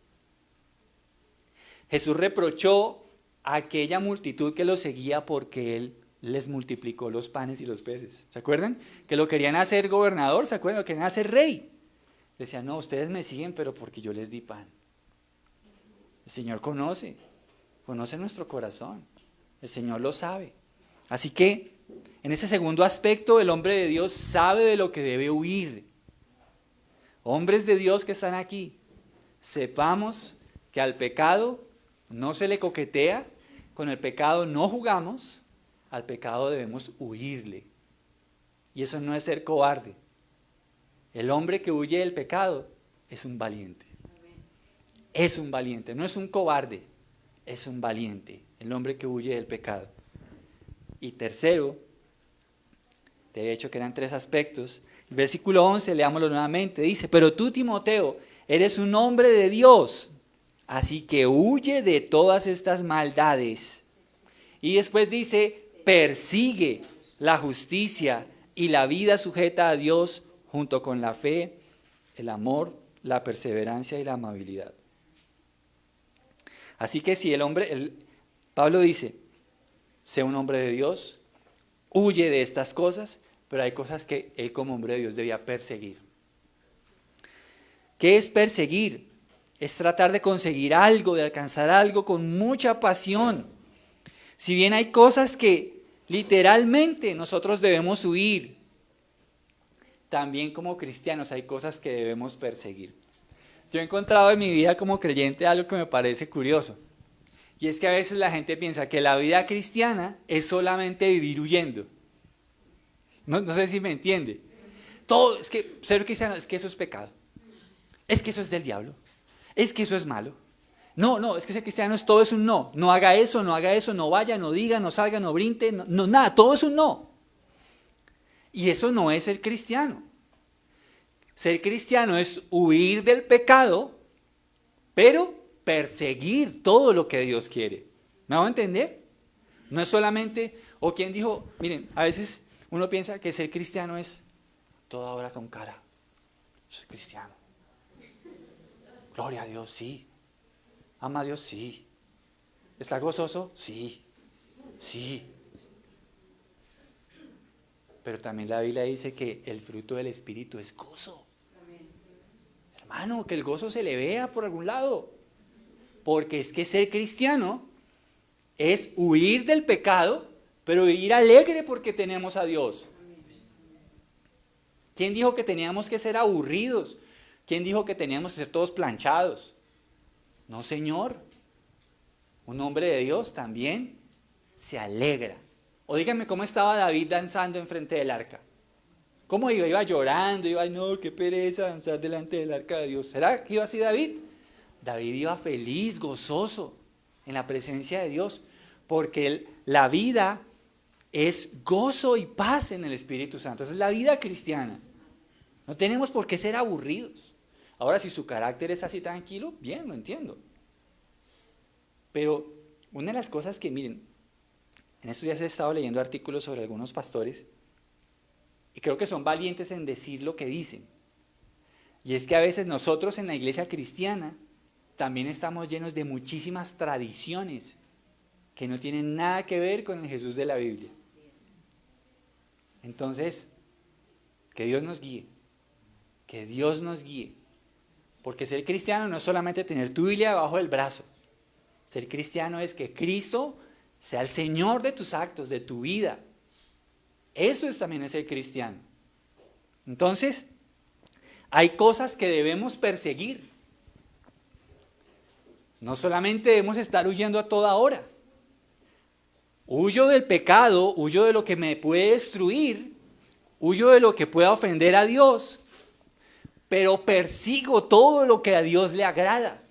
Jesús reprochó a aquella multitud que lo seguía porque Él les multiplicó los panes y los peces. ¿Se acuerdan? Que lo querían hacer gobernador, ¿se acuerdan? Lo querían hacer rey. Decían, no, ustedes me siguen, pero porque yo les di pan. El Señor conoce nuestro corazón. El Señor lo sabe. Así que, en ese segundo aspecto, el hombre de Dios sabe de lo que debe huir. Hombres de Dios que están aquí, sepamos que al pecado no se le coquetea, con el pecado no jugamos, al pecado debemos huirle. Y eso no es ser cobarde. El hombre que huye del pecado es un valiente. Es un valiente, no es un cobarde, es un valiente, el hombre que huye del pecado. Y tercero, de hecho que eran 3 aspectos, el versículo 11, leámoslo nuevamente, dice, pero tú, Timoteo, eres un hombre de Dios, así que huye de todas estas maldades. Y después dice, persigue la justicia y la vida sujeta a Dios junto con la fe, el amor, la perseverancia y la amabilidad. Así que si Pablo dice, sé un hombre de Dios, huye de estas cosas, pero hay cosas que él como hombre de Dios debía perseguir. ¿Qué es perseguir? Es tratar de conseguir algo, de alcanzar algo con mucha pasión. Si bien hay cosas que literalmente nosotros debemos huir, también como cristianos hay cosas que debemos perseguir. Yo he encontrado en mi vida como creyente algo que me parece curioso. Y es que a veces la gente piensa que la vida cristiana es solamente vivir huyendo. No sé si me entiende. Todo, es que ser cristiano, es que eso es pecado. Es que eso es del diablo. Es que eso es malo. No, es que ser cristiano es todo es un no. No haga eso, no vaya, no diga, no salga, no brinde, no, nada, todo es un no. Y eso no es ser cristiano. Ser cristiano es huir del pecado, pero perseguir todo lo que Dios quiere. ¿Me van a entender? No es solamente, o quien dijo, miren, a veces uno piensa que ser cristiano es toda hora con cara. Soy cristiano. Gloria a Dios, sí. Ama a Dios, sí. ¿Está gozoso? Sí. Sí. Pero también la Biblia dice que el fruto del Espíritu es gozo. Hermano, que el gozo se le vea por algún lado. Porque es que ser cristiano es huir del pecado, pero vivir alegre porque tenemos a Dios. ¿Quién dijo que teníamos que ser aburridos? ¿Quién dijo que teníamos que ser todos planchados? No, Señor. Un hombre de Dios también se alegra. O díganme cómo estaba David danzando enfrente del arca. ¿Cómo iba? Iba llorando, iba, no, qué pereza danzar delante del arca de Dios. ¿Será que iba así David? David iba feliz, gozoso en la presencia de Dios, porque la vida es gozo y paz en el Espíritu Santo. Esa es la vida cristiana. No tenemos por qué ser aburridos. Ahora, si su carácter es así tranquilo, bien, lo entiendo. Pero una de las cosas que, miren, en estos días he estado leyendo artículos sobre algunos pastores y creo que son valientes en decir lo que dicen. Y es que a veces nosotros en la iglesia cristiana también estamos llenos de muchísimas tradiciones que no tienen nada que ver con el Jesús de la Biblia. Entonces, que Dios nos guíe, que Dios nos guíe. Porque ser cristiano no es solamente tener tu Biblia debajo del brazo. Ser cristiano es que Cristo sea el Señor de tus actos, de tu vida. Eso también es ser cristiano. Entonces, hay cosas que debemos perseguir. No solamente debemos estar huyendo a toda hora. Huyo del pecado, huyo de lo que me puede destruir, huyo de lo que pueda ofender a Dios, pero persigo todo lo que a Dios le agrada.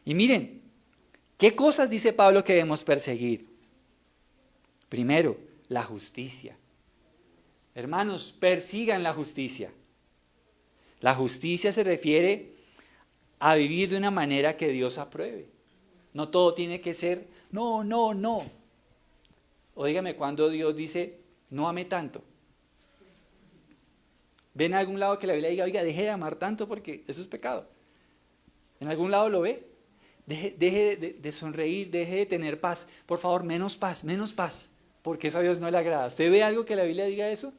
Y miren, ¿qué cosas dice Pablo que debemos perseguir? Primero, la justicia. Hermanos, persigan la justicia. La justicia se refiere a vivir de una manera que Dios apruebe. No todo tiene que ser, no, no, no. O dígame cuando Dios dice, no ame tanto. ¿Ven en algún lado que la Biblia diga, oiga, deje de amar tanto porque eso es pecado? ¿En algún lado lo ve? Deje de sonreír, deje de tener paz. Por favor, menos paz, porque eso a Dios no le agrada. ¿Usted ve algo que la Biblia diga eso?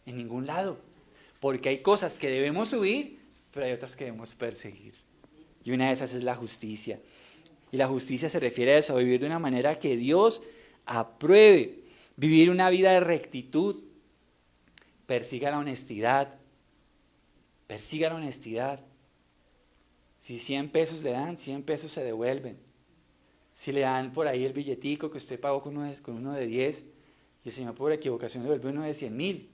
En ningún lado. Porque hay cosas que debemos huir, pero hay otras que debemos perseguir. Y una de esas es la justicia. Y la justicia se refiere a eso, a vivir de una manera que Dios apruebe. Vivir una vida de rectitud. Persiga la honestidad. Persiga la honestidad. Si 100 pesos le dan, 100 pesos se devuelven. Si le dan por ahí el billetico que usted pagó con uno de 10 y el Señor por equivocación le devuelve uno de 100,000.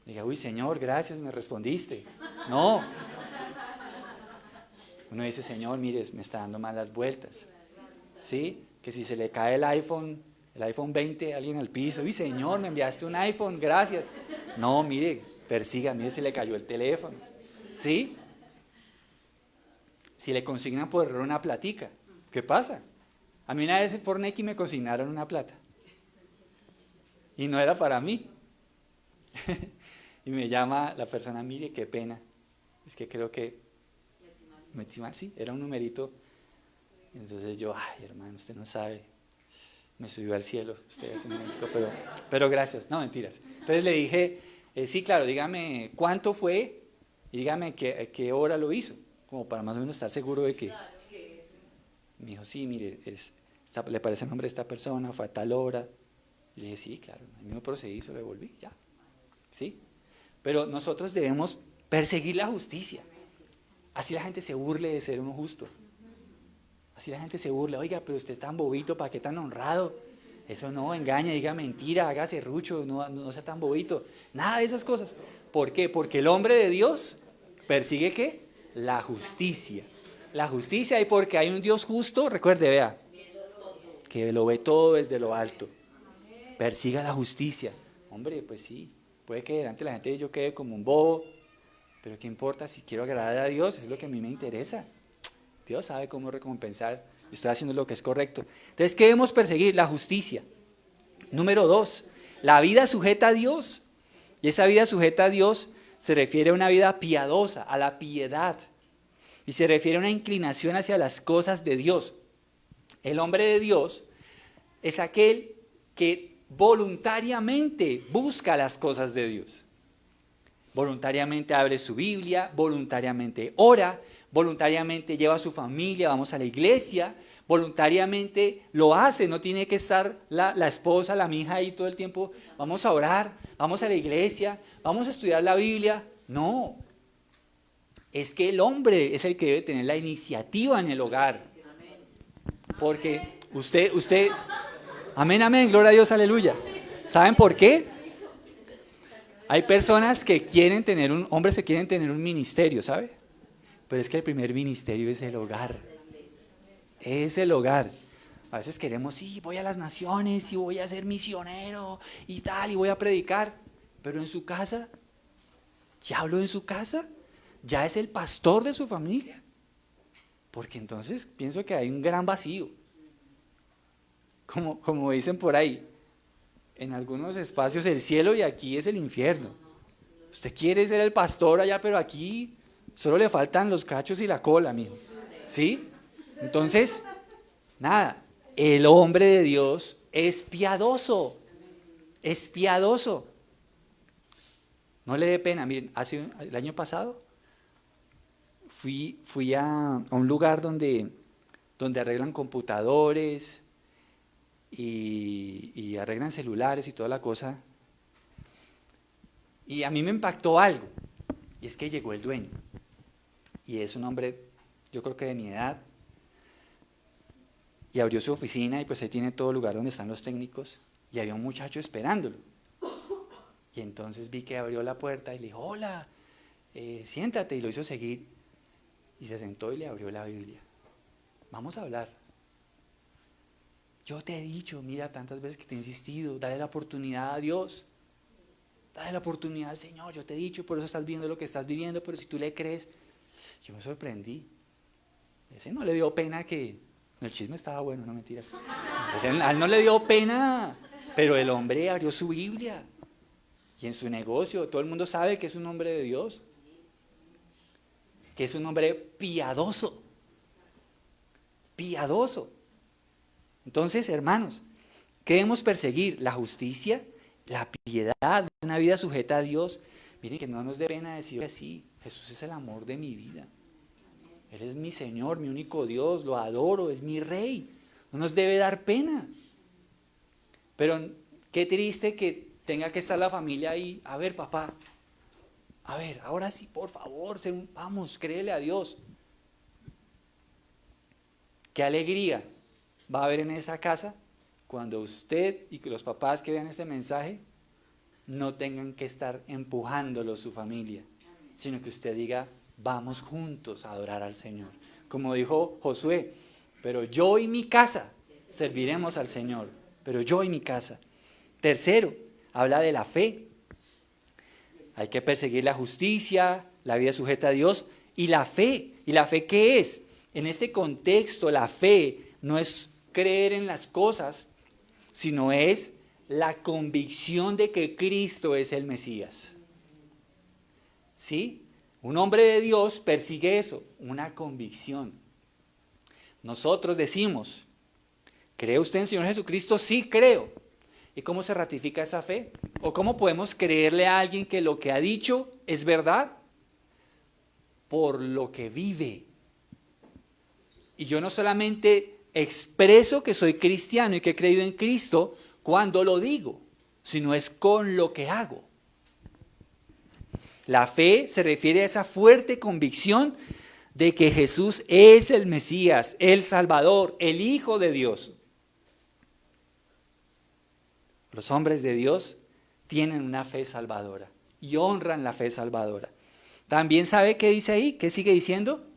Diga, uy Señor, gracias, me respondiste. No. Uno dice, Señor, mire, me está dando malas vueltas. ¿Sí? Que si se le cae el iPhone 20 a alguien al piso, uy Señor, me enviaste un iPhone, gracias. No, mire, persiga, mire, se le cayó el teléfono. ¿Sí? Si le consignan por error una platica, ¿qué pasa? A mí una vez por Nequi me consignaron una plata. Y no era para mí. Y me llama la persona, mire, qué pena. Es que creo que sí, era un numerito. Entonces yo, ay hermano, usted no sabe. Me subió al cielo, usted es un momentico, pero gracias. No, mentiras. Entonces le dije, sí, claro, dígame cuánto fue y dígame qué hora lo hizo. Como para más o menos estar seguro de que... Me dijo, sí, mire, ¿le parece el nombre de esta persona? Fue a tal hora. Y le dije, sí, claro, el mismo procedí, se lo devolví, ya. ¿Sí? Pero nosotros debemos perseguir la justicia. Así la gente se burle de ser uno justo. Así la gente se burla, oiga, pero usted es tan bobito, ¿para qué tan honrado? Eso no, engaña, diga mentira, haga serrucho, no sea tan bobito. Nada de esas cosas. ¿Por qué? Porque el hombre de Dios persigue ¿qué? La justicia. La justicia, y porque hay un Dios justo, recuerde, vea, que lo ve todo desde lo alto. Persiga la justicia. Hombre, pues sí, puede que delante de la gente yo quede como un bobo, pero ¿qué importa si quiero agradar a Dios? Es lo que a mí me interesa. Dios sabe cómo recompensar. Estoy haciendo lo que es correcto. Entonces, ¿qué debemos perseguir? La justicia. Número 2, la vida sujeta a Dios. Y esa vida sujeta a Dios se refiere a una vida piadosa, a la piedad. Y se refiere a una inclinación hacia las cosas de Dios. El hombre de Dios es aquel que voluntariamente busca las cosas de Dios. Voluntariamente abre su Biblia, voluntariamente ora, voluntariamente lleva a su familia, vamos a la iglesia, voluntariamente lo hace, no tiene que estar la esposa, la mija ahí todo el tiempo, vamos a orar, vamos a la iglesia, vamos a estudiar la Biblia. No, es que el hombre es el que debe tener la iniciativa en el hogar. Porque usted, amén, amén, gloria a Dios, aleluya. ¿Saben por qué? Hay personas que quieren tener hombres que quieren tener un ministerio, ¿sabe? Pero es que el primer ministerio es el hogar. Es el hogar. A veces queremos, sí, voy a las naciones y voy a ser misionero y tal, y voy a predicar. Pero en su casa, ¿ya habló en su casa? ¿Ya es el pastor de su familia? Porque entonces pienso que hay un gran vacío. Como dicen por ahí, en algunos espacios el cielo y aquí es el infierno. Usted quiere ser el pastor allá, pero aquí solo le faltan los cachos y la cola, mijo. ¿Sí? Entonces, nada, el hombre de Dios es piadoso. Es piadoso. No le dé pena. Miren, el año pasado fui a un lugar donde arreglan computadores y arreglan celulares y toda la cosa. Y a mí me impactó algo. Y es que llegó el dueño. Y es un hombre, yo creo que de mi edad. Y abrió su oficina y pues ahí tiene todo el lugar donde están los técnicos. Y había un muchacho esperándolo. Y entonces vi que abrió la puerta y le dijo, hola, siéntate. Y lo hizo seguir. Y se sentó y le abrió la Biblia. Vamos a hablar. Yo te he dicho, mira, tantas veces que te he insistido, dale la oportunidad a Dios. Dale la oportunidad al Señor. Yo te he dicho, por eso estás viviendo lo que estás viviendo, pero si tú le crees. Yo me sorprendí. Ese no le dio pena que... No, el chisme estaba bueno, no mentiras. A él no le dio pena, pero el hombre abrió su Biblia. Y en su negocio, todo el mundo sabe que es un hombre de Dios. Que es un hombre piadoso. Piadoso. Entonces, hermanos, ¿qué debemos perseguir? La justicia, la piedad, una vida sujeta a Dios. Miren que no nos dé pena decir así, Jesús es el amor de mi vida. Él es mi Señor, mi único Dios, lo adoro, es mi Rey. No nos debe dar pena. Pero qué triste que tenga que estar la familia ahí. A ver, papá, a ver, ahora sí, por favor, vamos, créele a Dios. Qué alegría va a haber en esa casa cuando usted y que los papás que vean este mensaje no tengan que estar empujándolo su familia, sino que usted diga, vamos juntos a adorar al Señor. Como dijo Josué, pero yo y mi casa serviremos al Señor, pero yo y mi casa. Tercero, habla de la fe. Hay que perseguir la justicia, la vida sujeta a Dios y la fe. ¿Y la fe qué es? En este contexto, la fe no es creer en las cosas, sino es la convicción de que Cristo es el Mesías. ¿Sí? Un hombre de Dios persigue eso, una convicción. Nosotros decimos, ¿cree usted en el Señor Jesucristo? Sí, creo. ¿Y cómo se ratifica esa fe? ¿O cómo podemos creerle a alguien que lo que ha dicho es verdad? Por lo que vive. Y yo no solamente expreso que soy cristiano y que he creído en Cristo cuando lo digo, sino es con lo que hago. La fe se refiere a esa fuerte convicción de que Jesús es el Mesías, el Salvador, el Hijo de Dios. Los hombres de Dios tienen una fe salvadora y honran la fe salvadora. También sabe qué dice ahí, qué sigue diciendo,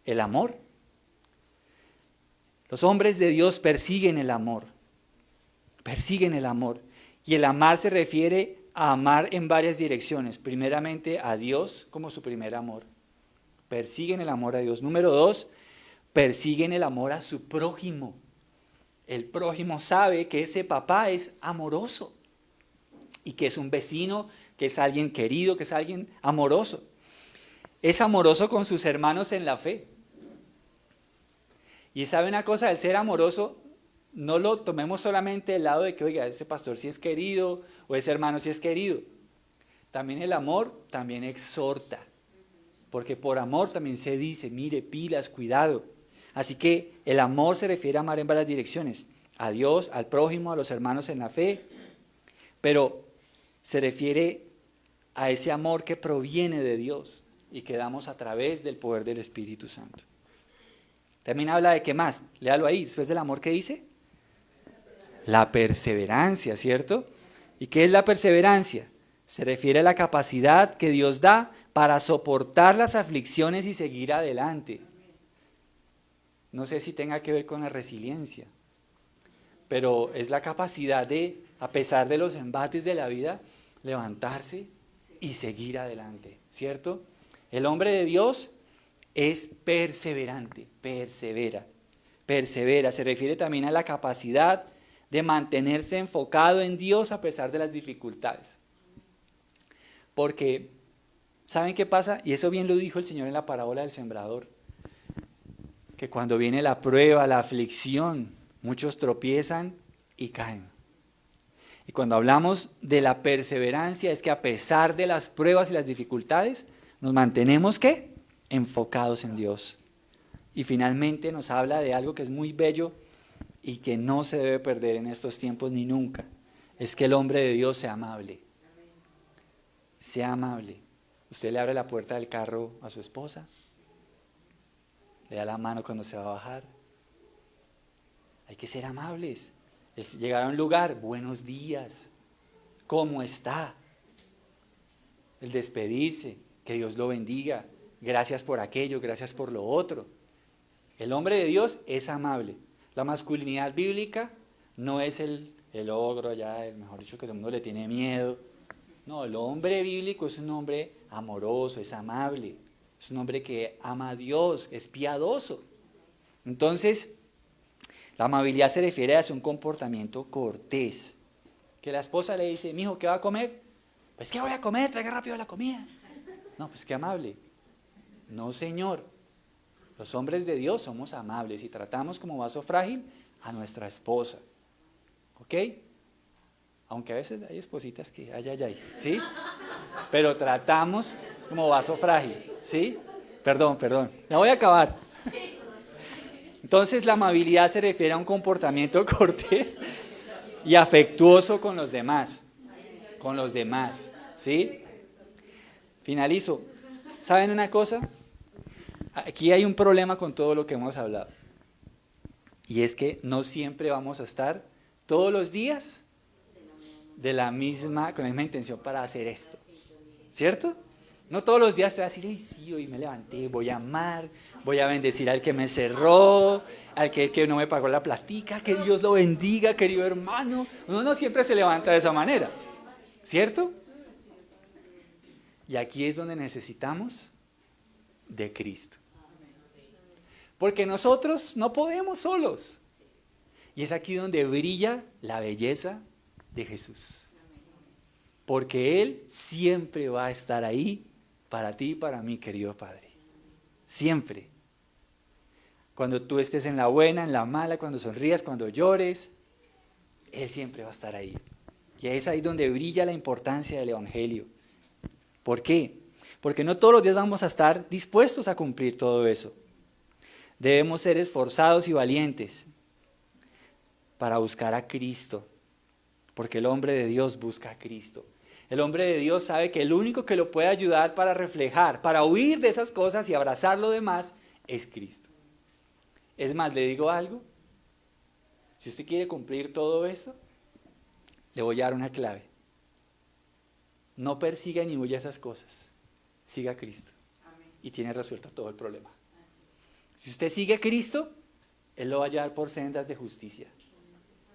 el amor. Los hombres de Dios persiguen el amor, persiguen el amor. Y el amar se refiere a amar en varias direcciones. Primeramente a Dios como su primer amor. Persiguen el amor a Dios. Número 2, persiguen el amor a su prójimo. El prójimo sabe que ese papá es amoroso y que es un vecino, que es alguien querido, que es alguien amoroso. Es amoroso con sus hermanos en la fe. Y sabe una cosa, el ser amoroso, no lo tomemos solamente del lado de que, oiga, ese pastor sí es querido o ese hermano sí es querido. También el amor también exhorta, porque por amor también se dice, mire, pilas, cuidado. Así que el amor se refiere a amar en varias direcciones, a Dios, al prójimo, a los hermanos en la fe, pero se refiere a ese amor que proviene de Dios y que damos a través del poder del Espíritu Santo. También habla de qué más, léalo ahí, después del amor, ¿qué dice? La perseverancia, ¿cierto? ¿Y qué es la perseverancia? Se refiere a la capacidad que Dios da para soportar las aflicciones y seguir adelante. No sé si tenga que ver con la resiliencia, pero es la capacidad de, a pesar de los embates de la vida, levantarse y seguir adelante, ¿cierto? El hombre de Dios es perseverante, persevera. Se refiere también a la capacidad de mantenerse enfocado en Dios a pesar de las dificultades. Porque, ¿saben qué pasa? Y eso bien lo dijo el Señor en la parábola del sembrador. Que cuando viene la prueba, la aflicción, muchos tropiezan y caen. Y cuando hablamos de la perseverancia, es que a pesar de las pruebas y las dificultades, nos mantenemos, ¿qué? Enfocados en Dios. Y finalmente nos habla de algo que es muy bello y que no se debe perder en estos tiempos ni nunca. Es que el hombre de Dios sea amable. Sea amable. Usted le abre la puerta del carro a su esposa, le da la mano cuando se va a bajar. Hay que ser amables. Es llegar a un lugar, buenos días, ¿cómo está? El despedirse, que Dios lo bendiga, gracias por aquello, gracias por lo otro. El hombre de Dios es amable. La masculinidad bíblica no es el ogro ya, el mejor dicho, que todo el mundo le tiene miedo. No, el hombre bíblico es un hombre amoroso, es amable, es un hombre que ama a Dios, es piadoso. Entonces, la amabilidad se refiere a un comportamiento cortés. Que la esposa le dice, mijo, ¿qué va a comer? Pues, ¿qué voy a comer? Traiga rápido la comida. No, pues qué amable. No, señor. Los hombres de Dios somos amables y tratamos como vaso frágil a nuestra esposa. ¿Ok? Aunque a veces hay espositas que, ay, ¿sí? Pero tratamos como vaso frágil, ¿sí? Perdón, ya voy a acabar. Entonces la amabilidad se refiere a un comportamiento cortés y afectuoso con los demás, ¿sí? Finalizo. ¿Saben una cosa? Aquí hay un problema con todo lo que hemos hablado. Y es que no siempre vamos a estar todos los días con la misma intención para hacer esto. ¿Cierto? No todos los días te vas a decir, ay, sí, hoy me levanté, voy a amar, voy a bendecir al que me cerró, al que no me pagó la platica, que Dios lo bendiga, querido hermano. Uno no siempre se levanta de esa manera, ¿cierto? Y aquí es donde necesitamos de Cristo. Porque nosotros no podemos solos. Y es aquí donde brilla la belleza de Jesús. Porque Él siempre va a estar ahí para ti y para mí, querido Padre. Siempre. Cuando tú estés en la buena, en la mala, cuando sonrías, cuando llores, Él siempre va a estar ahí. Y es ahí donde brilla la importancia del Evangelio. ¿Por qué? Porque no todos los días vamos a estar dispuestos a cumplir todo eso. Debemos ser esforzados y valientes para buscar a Cristo. Porque el hombre de Dios busca a Cristo. El hombre de Dios sabe que el único que lo puede ayudar para reflejar, para huir de esas cosas y abrazar lo demás, es Cristo. Es más, le digo algo. Si usted quiere cumplir todo esto, le voy a dar una clave. No persiga ni huya esas cosas. Siga a Cristo. Y tiene resuelto todo el problema. Si usted sigue a Cristo, Él lo va a llevar por sendas de justicia.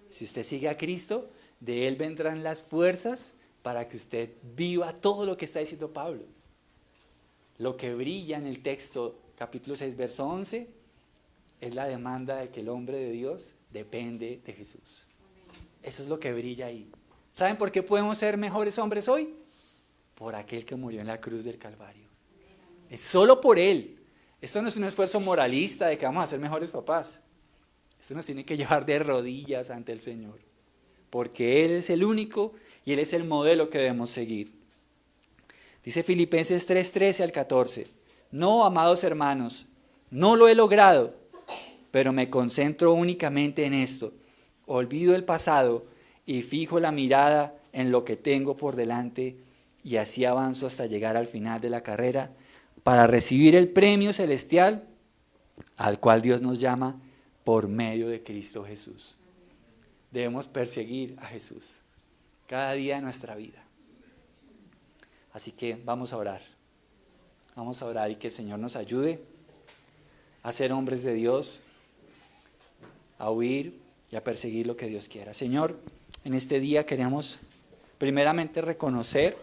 Si usted sigue a Cristo, de Él vendrán las fuerzas para que usted viva todo lo que está diciendo Pablo. Lo que brilla en el texto, capítulo 6, verso 11, es la demanda de que el hombre de Dios depende de Jesús. Eso es lo que brilla ahí. ¿Saben por qué podemos ser mejores hombres hoy? Por aquel que murió en la cruz del Calvario. Es solo por Él. Esto no es un esfuerzo moralista de que vamos a ser mejores papás. Esto nos tiene que llevar de rodillas ante el Señor. Porque Él es el único y Él es el modelo que debemos seguir. Dice Filipenses 3:13 al 14. No, amados hermanos, no lo he logrado, pero me concentro únicamente en esto. Olvido el pasado y fijo la mirada en lo que tengo por delante y así avanzo hasta llegar al final de la carrera para recibir el premio celestial al cual Dios nos llama por medio de Cristo Jesús. Debemos perseguir a Jesús cada día de nuestra vida. Así que vamos a orar. Vamos a orar y que el Señor nos ayude a ser hombres de Dios, a huir y a perseguir lo que Dios quiera. Señor, en este día queremos primeramente reconocer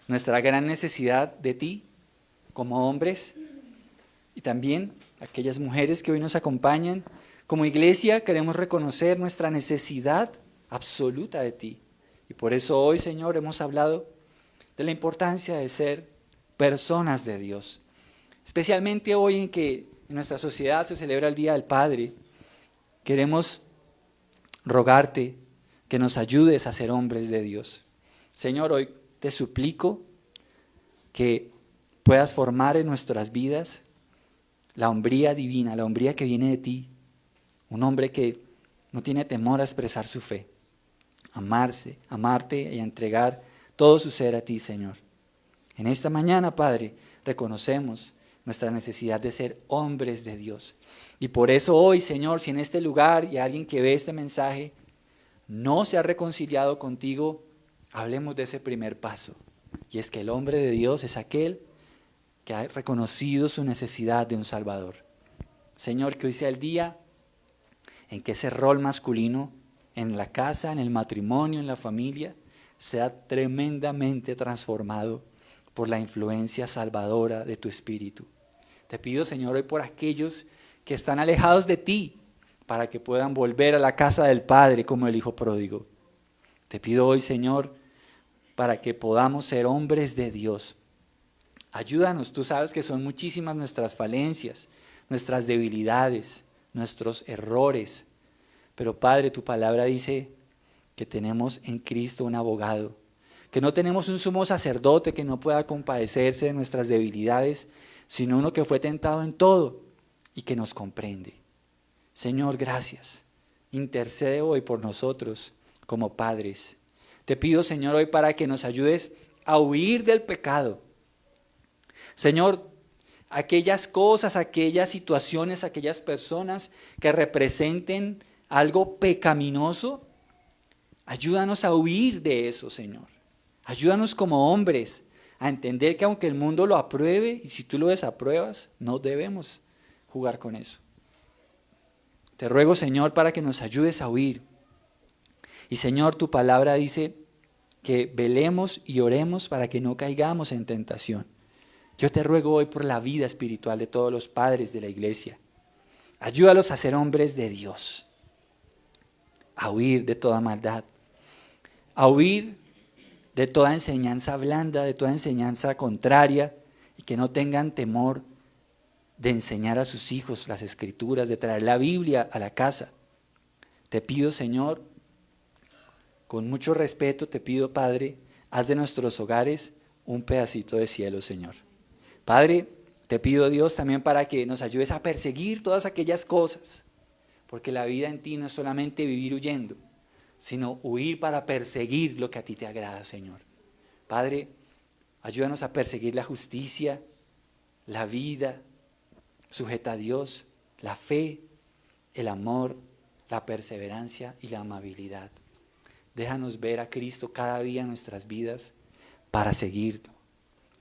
nuestra gran necesidad de ti como hombres y también aquellas mujeres que hoy nos acompañan. Como iglesia queremos reconocer nuestra necesidad absoluta de ti. Y por eso hoy, Señor, hemos hablado de la importancia de ser personas de Dios. Especialmente hoy en que en nuestra sociedad se celebra el Día del Padre, queremos rogarte que nos ayudes a ser hombres de Dios. Señor, hoy te suplico que puedas formar en nuestras vidas la hombría divina, la hombría que viene de ti. Un hombre que no tiene temor a expresar su fe, amarte y a entregar todo su ser a ti, Señor. En esta mañana, Padre, reconocemos nuestra necesidad de ser hombres de Dios. Y por eso hoy, Señor, si en este lugar hay alguien que ve este mensaje, no se ha reconciliado contigo, hablemos de ese primer paso. Y es que el hombre de Dios es aquel que ha reconocido su necesidad de un Salvador. Señor, que hoy sea el día en que ese rol masculino en la casa, en el matrimonio, en la familia, sea tremendamente transformado por la influencia salvadora de tu Espíritu. Te pido, Señor, hoy por aquellos que están alejados de ti, para que puedan volver a la casa del Padre como el Hijo pródigo. Te pido hoy, Señor, para que podamos ser hombres de Dios. Ayúdanos, tú sabes que son muchísimas nuestras falencias, nuestras debilidades, nuestros errores. Pero Padre, tu palabra dice que tenemos en Cristo un abogado, que no tenemos un sumo sacerdote que no pueda compadecerse de nuestras debilidades, sino uno que fue tentado en todo y que nos comprende. Señor, gracias. Intercede hoy por nosotros como padres. Te pido, Señor, hoy para que nos ayudes a huir del pecado. Señor, aquellas cosas, aquellas situaciones, aquellas personas que representen algo pecaminoso, ayúdanos a huir de eso, Señor. Ayúdanos como hombres a entender que aunque el mundo lo apruebe y si tú lo desapruebas, no debemos jugar con eso. Te ruego, Señor, para que nos ayudes a huir. Y Señor, tu palabra dice que velemos y oremos para que no caigamos en tentación. Yo te ruego hoy por la vida espiritual de todos los padres de la iglesia. Ayúdalos a ser hombres de Dios, a huir de toda maldad, a huir de toda enseñanza blanda, de toda enseñanza contraria, y que no tengan temor de enseñar a sus hijos las Escrituras, de traer la Biblia a la casa. Te pido, Señor, con mucho respeto, te pido, Padre, haz de nuestros hogares un pedacito de cielo, Señor. Padre, te pido, Dios, también para que nos ayudes a perseguir todas aquellas cosas, porque la vida en ti no es solamente vivir huyendo, sino huir para perseguir lo que a ti te agrada, Señor. Padre, ayúdanos a perseguir la justicia, la vida sujeta a Dios, la fe, el amor, la perseverancia y la amabilidad. Déjanos ver a Cristo cada día en nuestras vidas para seguirlo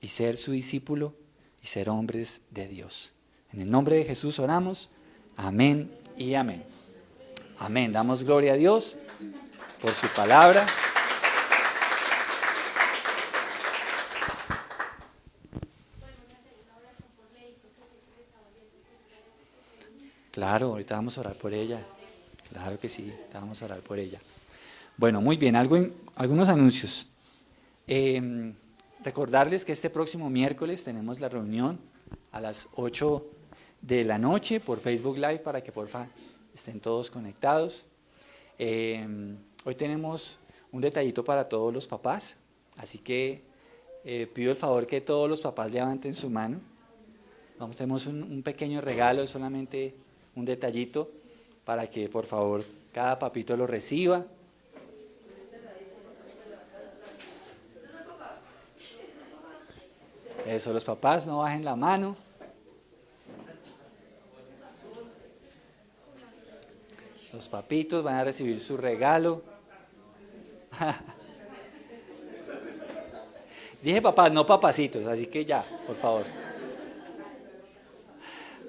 y ser su discípulo y ser hombres de Dios. En el nombre de Jesús oramos. Amén y amén. Amén. Damos gloria a Dios por su palabra. Claro, ahorita vamos a orar por ella. Claro que sí, vamos a orar por ella. Bueno, muy bien, algunos anuncios. Recordarles que este próximo miércoles tenemos la reunión a las 8 de la noche por Facebook Live para que porfa estén todos conectados. Hoy tenemos un detallito para todos los papás, así que pido el favor que todos los papás levanten su mano. Tenemos un pequeño regalo, solamente un detallito para que por favor cada papito lo reciba. Eso, los papás no bajen la mano. Los papitos van a recibir su regalo. Dije papás, no papacitos, así que ya, por favor.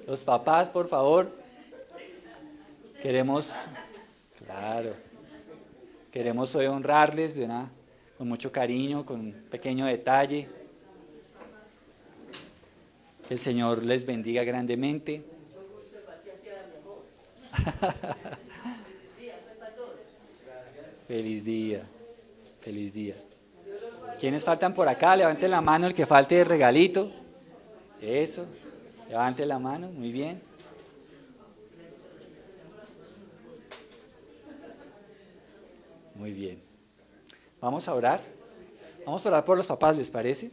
Los papás, por favor. Queremos hoy honrarles con mucho cariño, con un pequeño detalle. Que el Señor les bendiga grandemente. Feliz día, feliz día. ¿Quiénes faltan por acá? Levanten la mano el que falte de regalito. Eso. Levanten la mano. Muy bien. Muy bien. Vamos a orar. Vamos a orar por los papás, ¿les parece?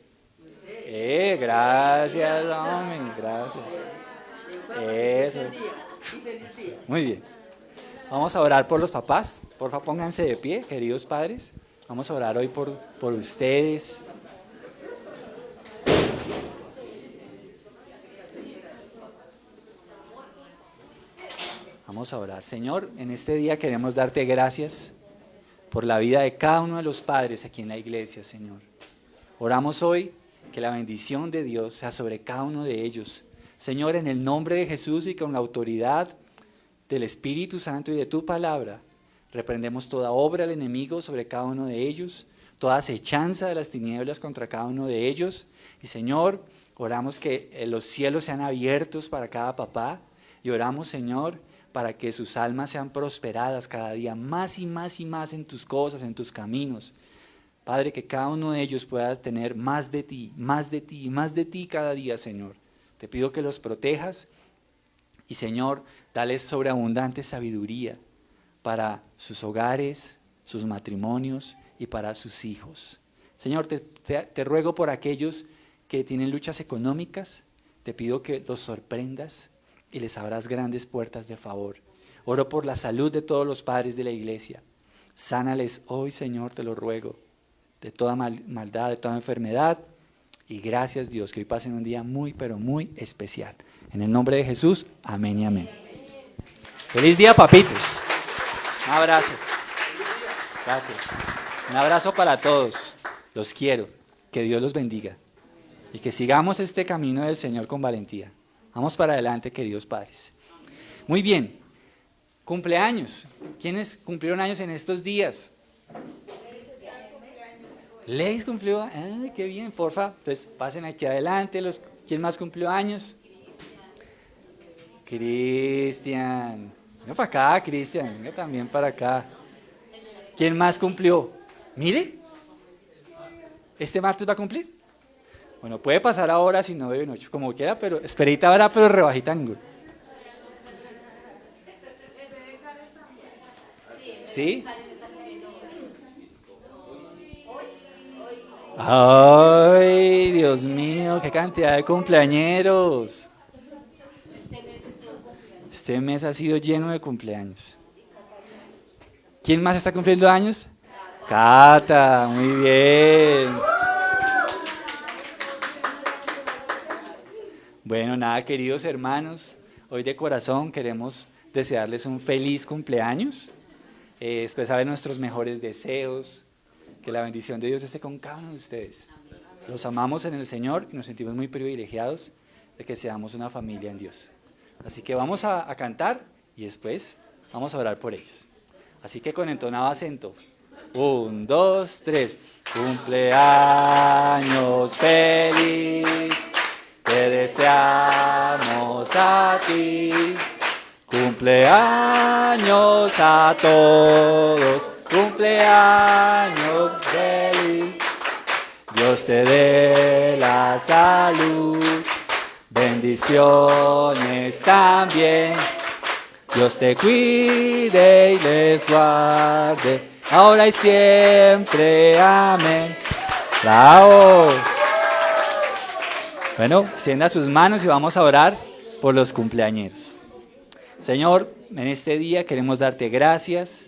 Gracias, hombre. Gracias. Eso. Muy bien. Vamos a orar por los papás. Por favor, pónganse de pie, queridos padres. Vamos a orar hoy por ustedes. Vamos a orar. Señor, en este día queremos darte gracias por la vida de cada uno de los padres aquí en la iglesia, Señor. Oramos hoy que la bendición de Dios sea sobre cada uno de ellos. Señor, en el nombre de Jesús y con la autoridad del Espíritu Santo y de tu palabra, reprendemos toda obra del enemigo sobre cada uno de ellos, toda acechanza de las tinieblas contra cada uno de ellos. Y Señor, oramos que los cielos sean abiertos para cada papá y oramos, Señor, para que sus almas sean prosperadas cada día más y más y más en tus cosas, en tus caminos. Padre, que cada uno de ellos pueda tener más de ti, más de ti, más de ti cada día, Señor. Te pido que los protejas y, Señor, dales sobreabundante sabiduría para sus hogares, sus matrimonios y para sus hijos. Señor, te ruego por aquellos que tienen luchas económicas, te pido que los sorprendas y les abras grandes puertas de favor. Oro por la salud de todos los padres de la iglesia. Sánales hoy, Señor, te lo ruego, de toda maldad, de toda enfermedad. Y gracias, Dios, que hoy pasen un día muy, pero muy especial. En el nombre de Jesús, amén y amén. Feliz día, papitos. Un abrazo. Gracias. Un abrazo para todos. Los quiero. Que Dios los bendiga. Y que sigamos este camino del Señor con valentía. Vamos para adelante, queridos padres. Muy bien. Cumpleaños. ¿Quiénes cumplieron años en estos días? Leis cumplió. ¡Ay, qué bien! Porfa. Entonces, pasen aquí adelante. ¿Quién más cumplió años? Cristian. Venga para acá, Cristian. Venga también para acá. ¿Quién más cumplió? Mire. ¿Este martes va a cumplir? Bueno, puede pasar ahora si no debe noche, como quiera, pero esperita habrá, pero rebajita ninguno. ¿Sí? Ay, Dios mío, qué cantidad de cumpleañeros. Este mes ha sido lleno de cumpleaños. ¿Quién más está cumpliendo años? Cata, muy bien. Bueno, nada, queridos hermanos, hoy de corazón queremos desearles un feliz cumpleaños, expresarles nuestros mejores deseos, que la bendición de Dios esté con cada uno de ustedes. Los amamos en el Señor y nos sentimos muy privilegiados de que seamos una familia en Dios. Así que vamos a cantar y después vamos a orar por ellos. Así que con entonado acento. 1, 2, 3. Cumpleaños feliz, te deseamos a ti. Cumpleaños a todos, cumpleaños feliz. Dios te dé la salud, bendiciones también. Dios te cuide y les guarde, ahora y siempre. Amén. ¡Bravo! Bueno, extienda sus manos y vamos a orar por los cumpleañeros. Señor, en este día queremos darte gracias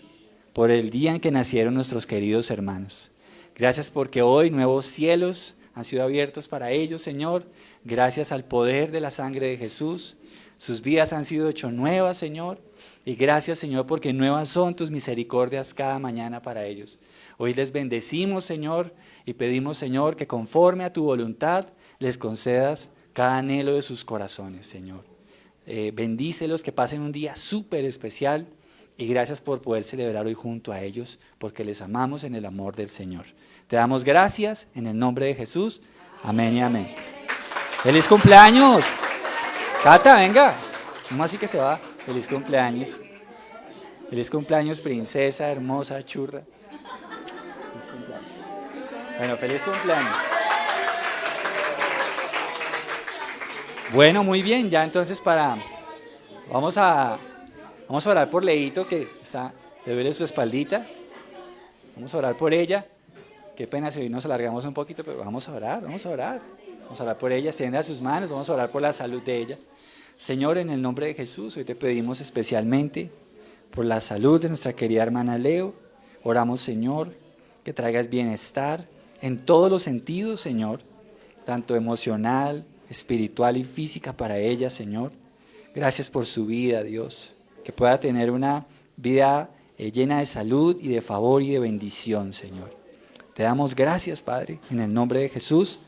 por el día en que nacieron nuestros queridos hermanos. Gracias porque hoy nuevos cielos han sido abiertos para ellos, Señor. Gracias al poder de la sangre de Jesús. Sus vidas han sido hechas nuevas, Señor. Y gracias, Señor, porque nuevas son tus misericordias cada mañana para ellos. Hoy les bendecimos, Señor, y pedimos, Señor, que conforme a tu voluntad les concedas cada anhelo de sus corazones, Señor. Bendícelos, que pasen un día súper especial y gracias por poder celebrar hoy junto a ellos, porque les amamos en el amor del Señor. Te damos gracias en el nombre de Jesús. Amén y amén. ¡Feliz cumpleaños! Cata, venga. ¿Cómo así que se va? Feliz cumpleaños. Feliz cumpleaños, princesa, hermosa, churra. Feliz cumpleaños. Bueno, feliz cumpleaños. Bueno, muy bien, ya entonces vamos a orar por Leito, que le duele su espaldita. Vamos a orar por ella. Qué pena si hoy nos alargamos un poquito, pero vamos a orar. Vamos a orar por ella, extienda sus manos, vamos a orar por la salud de ella. Señor, en el nombre de Jesús, hoy te pedimos especialmente por la salud de nuestra querida hermana Leo. Oramos, Señor, que traigas bienestar en todos los sentidos, Señor, tanto emocional, espiritual y física para ella, Señor. Gracias por su vida, Dios, que pueda tener una vida llena de salud y de favor y de bendición, Señor. Te damos gracias, Padre, en el nombre de Jesús.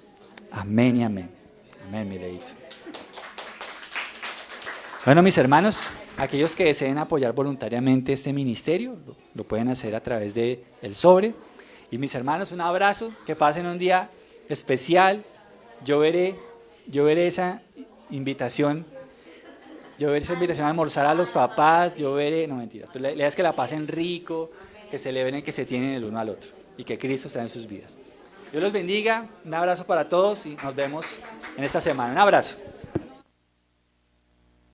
Amén y amén. Amén, mi Leito. Bueno, mis hermanos, aquellos que deseen apoyar voluntariamente este ministerio, lo pueden hacer a través del sobre. Y mis hermanos, un abrazo, que pasen un día especial. Yo veré esa invitación. Yo veré esa invitación a almorzar a los papás. No mentira. La idea es que la pasen rico, que celebren el que se tienen el uno al otro y que Cristo está en sus vidas. Dios los bendiga. Un abrazo para todos y nos vemos en esta semana. Un abrazo.